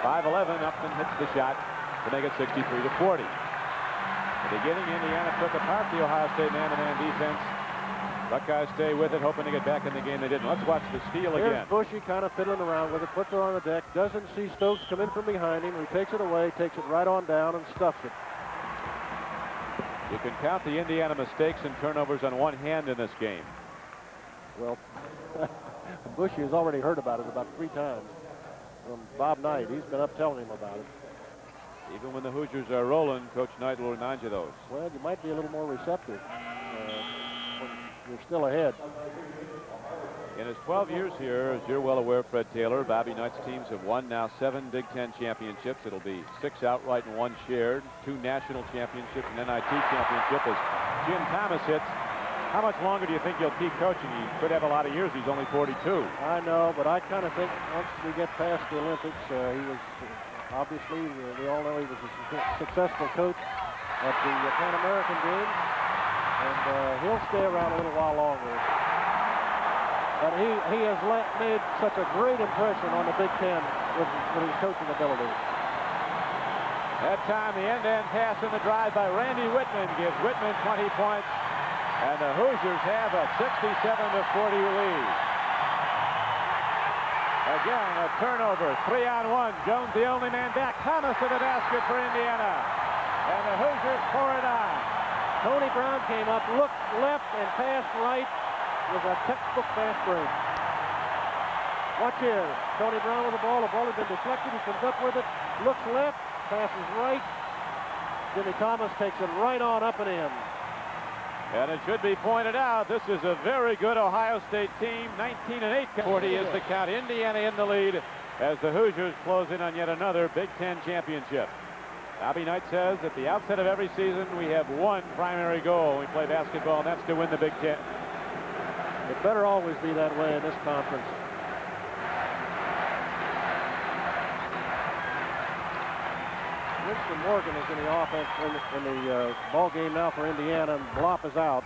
5'11", up and hits the shot to make it 63-40. At the beginning, Indiana took apart the Ohio State man-to-man defense. Buckeyes stay with it, hoping to get back in the game. They didn't. Let's watch the steal again. Here's Bushy kind of fiddling around with it, puts it on the deck, doesn't see Stokes come in from behind him. He takes it away, takes it right on down, and stuffs it. You can count the Indiana mistakes and turnovers on one hand in this game. Well, Bushy has already heard about it about 3 times from Bob Knight. He's been up telling him about it. Even when the Hoosiers are rolling, Coach Knight will remind you those. Well, you might be a little more receptive when you're still ahead. In his 12 years here, as you're well aware, Fred Taylor, Bobby Knight's teams have won now 7 Big Ten championships. It'll be 6 outright and 1 shared, 2 national championships, and NIT championship as Jim Thomas hits. How much longer do you think he'll keep coaching? He could have a lot of years. He's only 42. I know, but I kind of think once we get past the Olympics, he was obviously, we all know he was a successful coach at the Pan American Games, and he'll stay around a little while longer. But he has made such a great impression on the Big Ten with his coaching ability. That time, the end-to-end pass in the drive by Randy Whitman gives Whitman 20 points, and the Hoosiers have a 67-40 lead. Again, a turnover, 3-on-1. Jones the only man back. Thomas to the basket for Indiana, and the Hoosiers pour it on. Tony Brown came up, looked left, and passed right. Was a textbook fast break. Watch here. Tony Brown with the ball. The ball has been deflected. He comes up with it. Looks left. Passes right. Jimmy Thomas takes it right on up and in. And it should be pointed out, this is a very good Ohio State team. 19-8. 40 is the count. Indiana in the lead as the Hoosiers close in on yet another Big Ten championship. Bobby Knight says at the outset of every season, we have one primary goal when we play basketball, and that's to win the Big Ten. It better always be that way in this conference. Winston Morgan is in the offense in the ball game now for Indiana, and Blopp is out.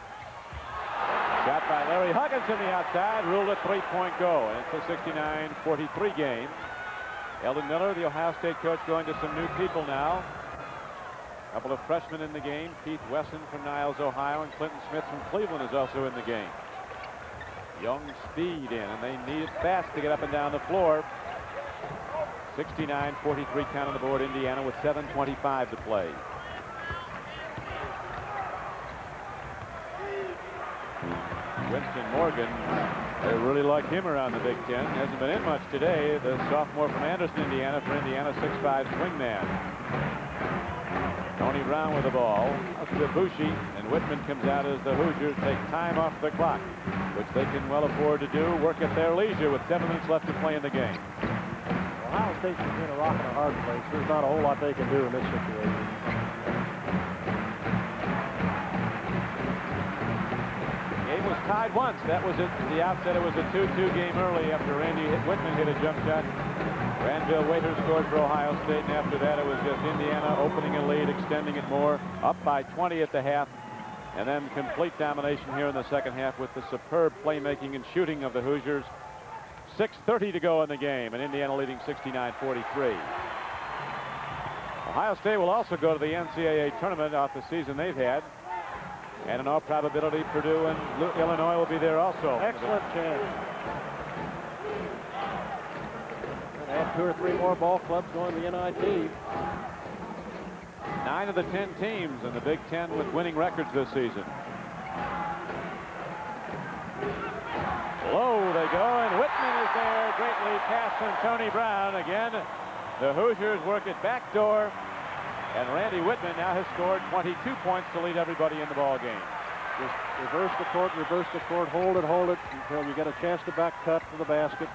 Shot by Larry Huggins in the outside, ruled a three-point goal, and it's a 69-43 game. Eldon Miller, the Ohio State coach, going to some new people now. A couple of freshmen in the game. Keith Wesson from Niles, Ohio, and Clinton Smith from Cleveland is also in the game. Young speed in, and they need it fast to get up and down the floor. 69-43 count on the board. Indiana with 7:25 to play. Winston Morgan, they really like him around the Big Ten. Hasn't been in much today. The sophomore from Anderson, Indiana, for Indiana, 6'5" swingman. Tony Brown with the ball. Up to Bushi, and Whitman comes out as the Hoosiers take time off the clock, which they can well afford to do. Work at their leisure with 7 minutes left to play in the game. Ohio State's between a rock and a hard place. There's not a whole lot they can do in this situation. The game was tied once. That was at the outset. It was a 2-2 game early after Randy Whitman hit a jump shot. Granville Waiter scored for Ohio State, and after that it was just Indiana opening a lead, extending it more, up by 20 at the half, and then complete domination here in the second half with the superb playmaking and shooting of the Hoosiers. 6:30 to go in the game, and Indiana leading 69-43. Ohio State will also go to the NCAA tournament off the season they've had, and in all probability Purdue and Illinois will be there also. Excellent chance. Add 2 or 3 more ball clubs going to the NIT. 9 of the 10 teams in the Big Ten with winning records this season. Low they go, and Whitman is there. Great lead pass from Tony Brown. Again, the Hoosiers work it backdoor, and Randy Whitman now has scored 22 points to lead everybody in the ball game. Just reverse the court, hold it until you get a chance to back cut to the basket.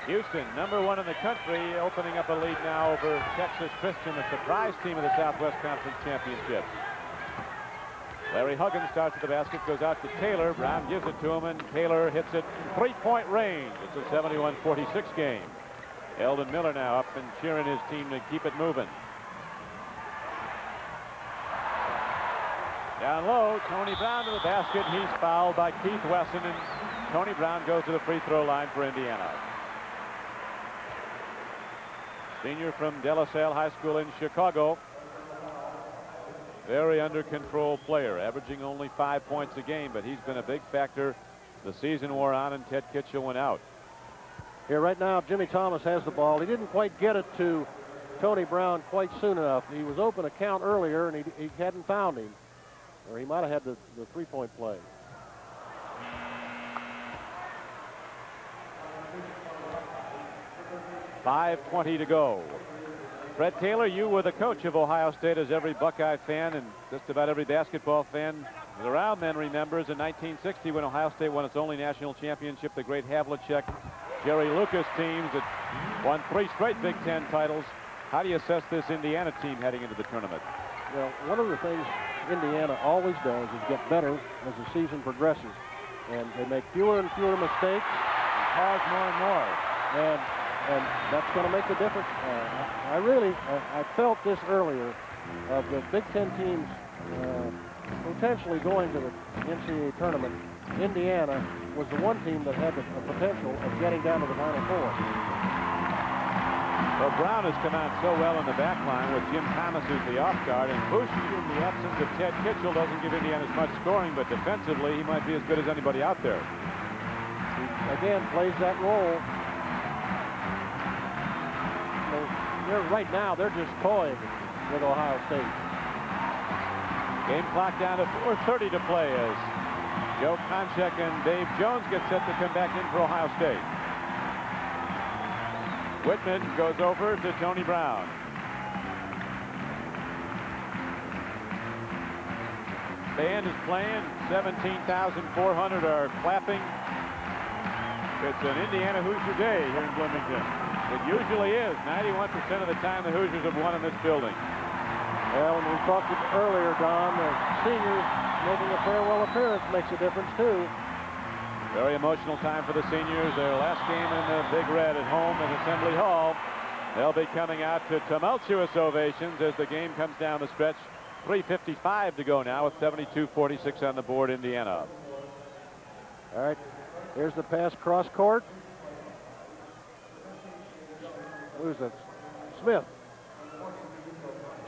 Houston, #1 in the country, opening up a lead now over Texas Christian, the surprise team of the Southwest Conference Championship. Larry Huggins starts at the basket, goes out to Taylor. Brown gives it to him, and Taylor hits it 3-point range. It's a 71-46 game. Eldon Miller now up and cheering his team to keep it moving. Down low, Tony Brown to the basket. He's fouled by Keith Wesson, and Tony Brown goes to the free throw line for Indiana. Senior from De La Salle High School in Chicago. Very under control player, averaging only 5 points a game, but he's been a big factor. The season wore on and Ted Kitchell went out. Here right now, Jimmy Thomas has the ball. He didn't quite get it to Tony Brown quite soon enough. He was open a count earlier, and he hadn't found him. Or he might have had the 3-point play. .520 to go. Fred Taylor, you were the coach of Ohio State, as every Buckeye fan and just about every basketball fan The round then remembers in 1960 when Ohio State won its only national championship, the great Havlicek, Jerry Lucas teams that won 3 straight Big Ten titles. How do you assess this Indiana team heading into the tournament? Well, one of the things Indiana always does is get better as the season progresses. And they make fewer and fewer mistakes. And pause more and more. And that's going to make the difference. I felt this earlier of the Big Ten teams potentially going to the NCAA tournament. Indiana was the one team that had the potential of getting down to the Final Four. Well, Brown has come out so well in the back line with Jim Thomas as the off guard, and Bushi, in the absence of Ted Kitchell, doesn't give Indiana as much scoring, but defensively he might be as good as anybody out there. He again plays that role. So right now they're just toying with Ohio State. Game clock down to 4:30 to play as Joe Konchak and Dave Jones get set to come back in for Ohio State. Whitman goes over to Tony Brown. Band is playing. 17,400 are clapping. It's an Indiana Hoosier day here in Bloomington. It usually is. 91% of the time the Hoosiers have won in this building. Well, and we talked earlier, Don, the seniors making a farewell appearance makes a difference, too. Very emotional time for the seniors. Their last game in the Big Red at home at Assembly Hall. They'll be coming out to tumultuous ovations as the game comes down the stretch. 3:55 to go now with 72-46 on the board, Indiana. All right, here's the pass cross court. Who's that? Smith.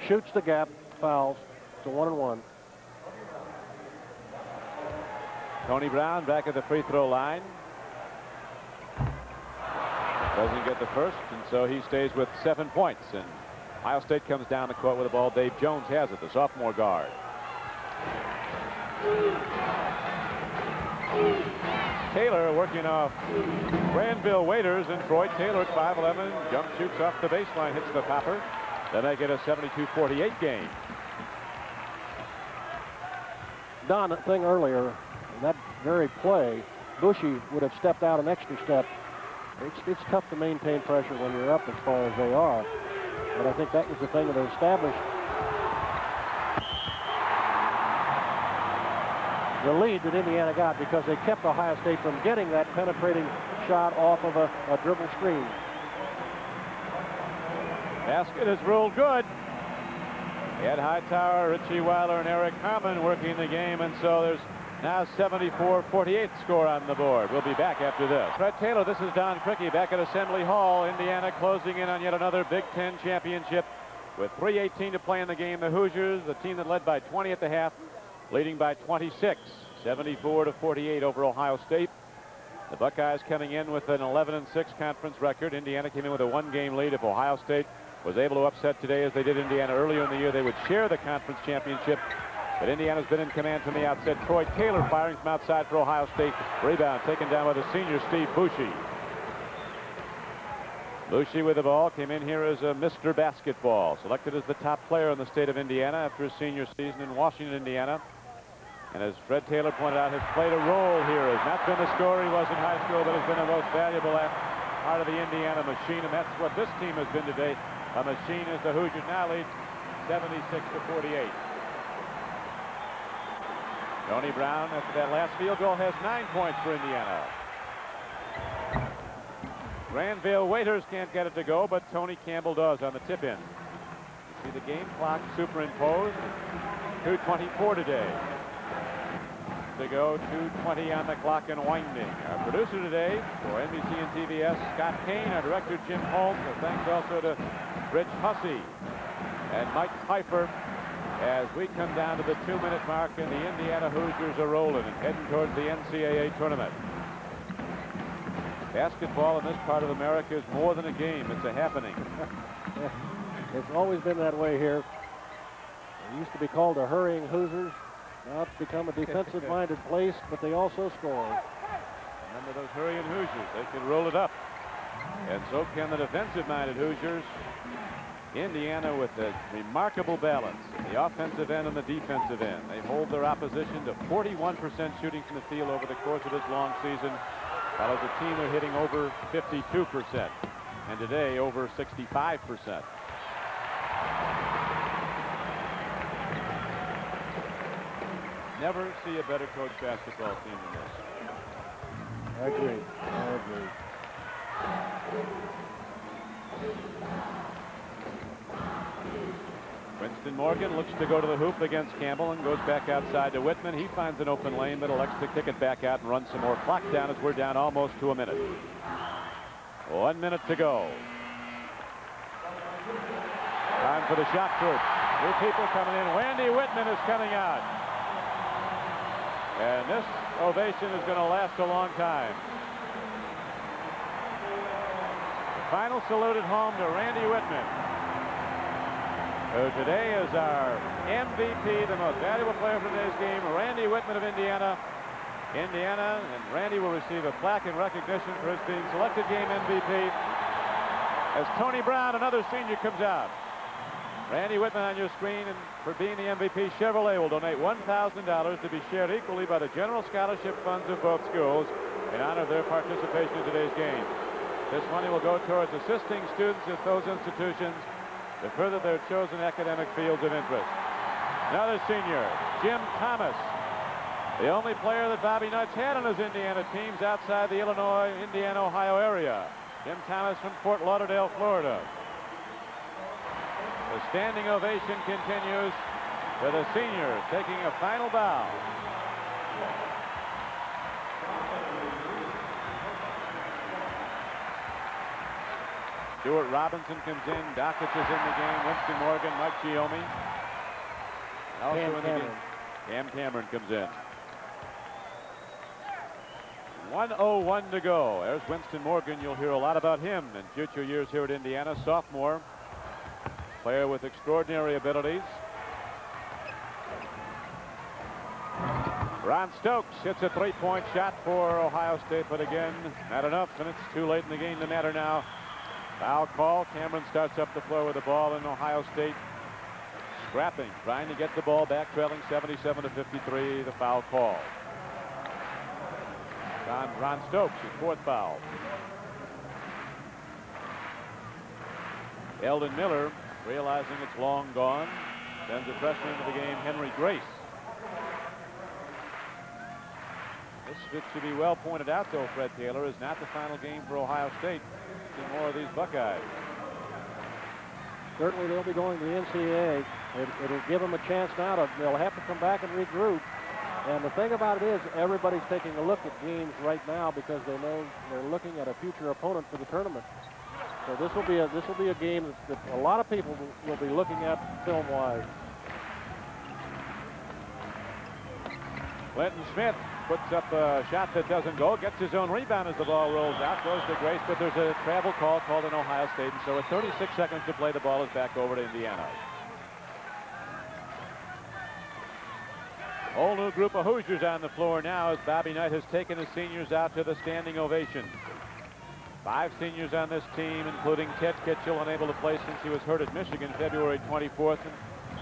Shoots the gap, fouls. It's a 1-and-1. Tony Brown back at the free throw line. Doesn't get the first, and so he stays with 7 points. And Ohio State comes down the court with the ball. Dave Jones has it, the sophomore guard. Taylor working off Granville Waiters, and Troy Taylor at 5'11", jump shoots off the baseline, hits the popper. Then they get a 72-48 game. Don, that thing earlier, that very play, Bushi would have stepped out an extra step. It's tough to maintain pressure when you're up as far as they are. But I think that was the thing that established the lead that Indiana got, because they kept Ohio State from getting that penetrating shot off of a dribble screen. Basket is ruled good. Ed Hightower, Richie Weiler, and Eric Harmon working the game, and so there's now 74-48 score on the board. We'll be back after this. Fred Taylor, this is Don Crickey back at Assembly Hall. Indiana closing in on yet another Big Ten championship with 3:18 to play in the game. The Hoosiers, the team that led by 20 at the half, leading by 26, 74-48 over Ohio State. The Buckeyes coming in with an 11-6 conference record. Indiana came in with a 1-game lead. If Ohio State was able to upset today as they did Indiana earlier in the year, they would share the conference championship. But Indiana's been in command from the outset. Troy Taylor firing from outside for Ohio State. Rebound taken down by the senior Steve Bushi. Bushi with the ball came in here as a Mr. Basketball, selected as the top player in the state of Indiana after his senior season in Washington, Indiana. And as Fred Taylor pointed out, has played a role here. Has not been the scorer he was in high school, but has been the most valuable part of the Indiana machine, and that's what this team has been today. A machine as the Hoosiers now lead 76-48. Tony Brown, after that last field goal, has 9 points for Indiana. Granville Waiters can't get it to go, but Tony Campbell does on the tip-in. You see the game clock superimposed. 2:24 today to go. 2:20 on the clock and winding. Our producer today for NBC and TBS, Scott Kane. Our director, Jim Holmes. Thanks also to Rich Hussey and Mike Pfeiffer as we come down to the 2-minute mark, and the Indiana Hoosiers are rolling and heading towards the NCAA tournament. Basketball in this part of America is more than a game. It's a happening. It's always been that way here. It used to be called the hurrying Hoosiers. Now it's become a defensive-minded place, but they also score. Remember those hurrying Hoosiers. They can roll it up. And so can the defensive-minded Hoosiers. Indiana with a remarkable balance in the offensive end and the defensive end. They hold their opposition to 41% shooting from the field over the course of this long season, while as a team they're hitting over 52%, and today over 65%. Never see a better coached basketball team than this. I agree. I agree. Winston Morgan looks to go to the hoop against Campbell and goes back outside to Whitman. He finds an open lane but elects to kick it back out and run some more clock down as we're down almost to a minute. 1 minute to go. Time for the shot group. New people coming in. Randy Whitman is coming out. And this ovation is going to last a long time. The final salute at home to Randy Whitman, who today is our MVP, the most valuable player from today's game, Randy Whitman of Indiana. Indiana and Randy will receive a plaque in recognition for his being selected game MVP as Tony Brown, another senior, comes out. Randy Whitman on your screen, and for being the MVP, Chevrolet will donate $1,000 to be shared equally by the general scholarship funds of both schools in honor of their participation in today's game. This money will go towards assisting students at those institutions to further their chosen academic fields of interest. Another senior, Jim Thomas, the only player that Bobby Nutt's had on his Indiana teams outside the Illinois, Indiana, Ohio area. Jim Thomas from Fort Lauderdale, Florida. The standing ovation continues with the senior taking a final bow. Stuart Robinson comes in. Dockich is in the game. Winston Morgan, Mike Giomi. Also in the game, Cam Cameron comes in. 1:01 to go. There's Winston Morgan. You'll hear a lot about him in future years here at Indiana. Sophomore. Player with extraordinary abilities. Ron Stokes hits a three-point shot for Ohio State, but again, not enough, and it's too late in the game to matter now. Foul call. Cameron starts up the floor with the ball, in Ohio State scrapping, trying to get the ball back, trailing 77-53. The foul call. Ron Stokes, his fourth foul. Eldon Miller, realizing it's long gone, sends a freshman into the game, Henry Grace. This, it should be well pointed out, though, Fred Taylor, is not the final game for Ohio State. See more of these Buckeyes. Certainly they'll be going to the NCAA. It'll give them a chance now they'll have to come back and regroup. And the thing about it is, everybody's taking a look at games right now because they know they're looking at a future opponent for the tournament. So this will be a game that a lot of people will be looking at film-wise. Clinton Smith puts up a shot that doesn't go, gets his own rebound as the ball rolls out, goes to Grace, but there's a travel call called in Ohio State, and so with 36 seconds to play, the ball is back over to Indiana. Whole new group of Hoosiers on the floor now as Bobby Knight has taken his seniors out to the standing ovation. 5 seniors on this team, including Ted Kitchell, unable to play since he was hurt at Michigan February 24th. And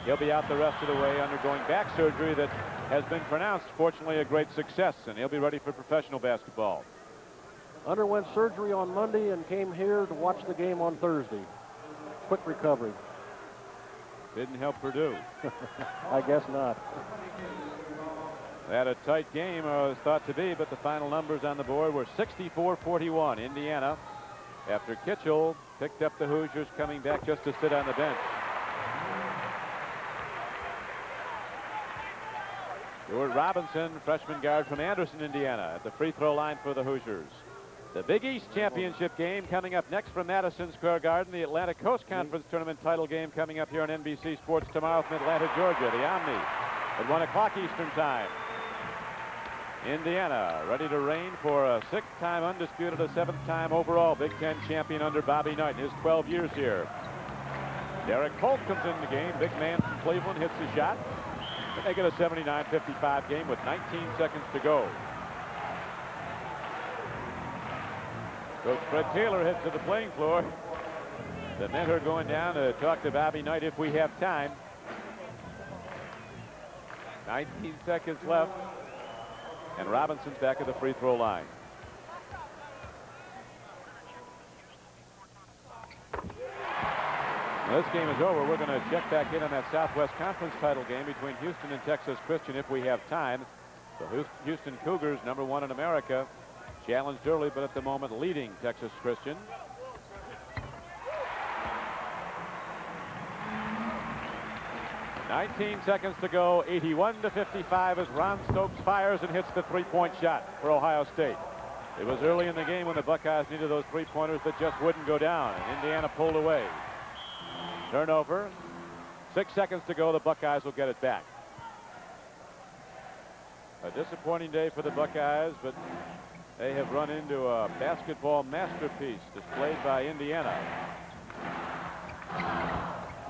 he'll be out the rest of the way undergoing back surgery that has been pronounced, fortunately, a great success, and he'll be ready for professional basketball. Underwent surgery on Monday and came here to watch the game on Thursday. Quick recovery. Didn't help Purdue. I guess not. They had a tight game, or was thought to be, but the final numbers on the board were 64-41. Indiana, after Kitchell picked up the Hoosiers, coming back just to sit on the bench. Stuart Robinson, freshman guard from Anderson, Indiana, at the free throw line for the Hoosiers. The Big East Championship game coming up next from Madison Square Garden. The Atlantic Coast Conference Tournament title game coming up here on NBC Sports tomorrow from Atlanta, Georgia. The Omni at 1 o'clock Eastern Time. Indiana ready to reign for a 6th time undisputed, a 7th time overall Big Ten champion under Bobby Knight in his 12 years here. Derek Holt comes in the game. Big man from Cleveland hits the shot to make it a 79-55 game with 19 seconds to go. Coach Fred Taylor heads to the playing floor. The men are going down to talk to Bobby Knight if we have time. 19 seconds left. And Robinson's back at the free throw line. This game is over. We're going to check back in on that Southwest Conference title game between Houston and Texas Christian if we have time. The Houston Cougars, #1 in America, challenged early, but at the moment leading Texas Christian. $19 seconds to go. 81-55 as Ron Stokes fires and hits the three-point shot for Ohio State. It was early in the game when the Buckeyes needed those three-pointers that just wouldn't go down, and Indiana pulled away. Turnover. 6 seconds to go. The Buckeyes will get it back. A disappointing day for the Buckeyes, but they have run into a basketball masterpiece displayed by Indiana.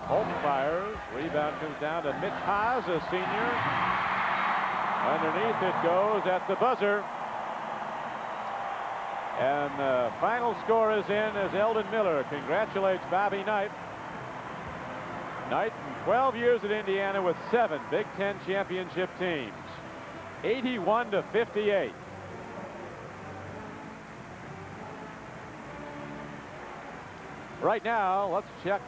Holt fires. Rebound comes down to Mitch Haas, a senior. Underneath it goes at the buzzer. And the final score is in as Eldon Miller congratulates Bobby Knight. Knight in 12 years at Indiana with 7 Big Ten championship teams. 81-58. Right now, let's check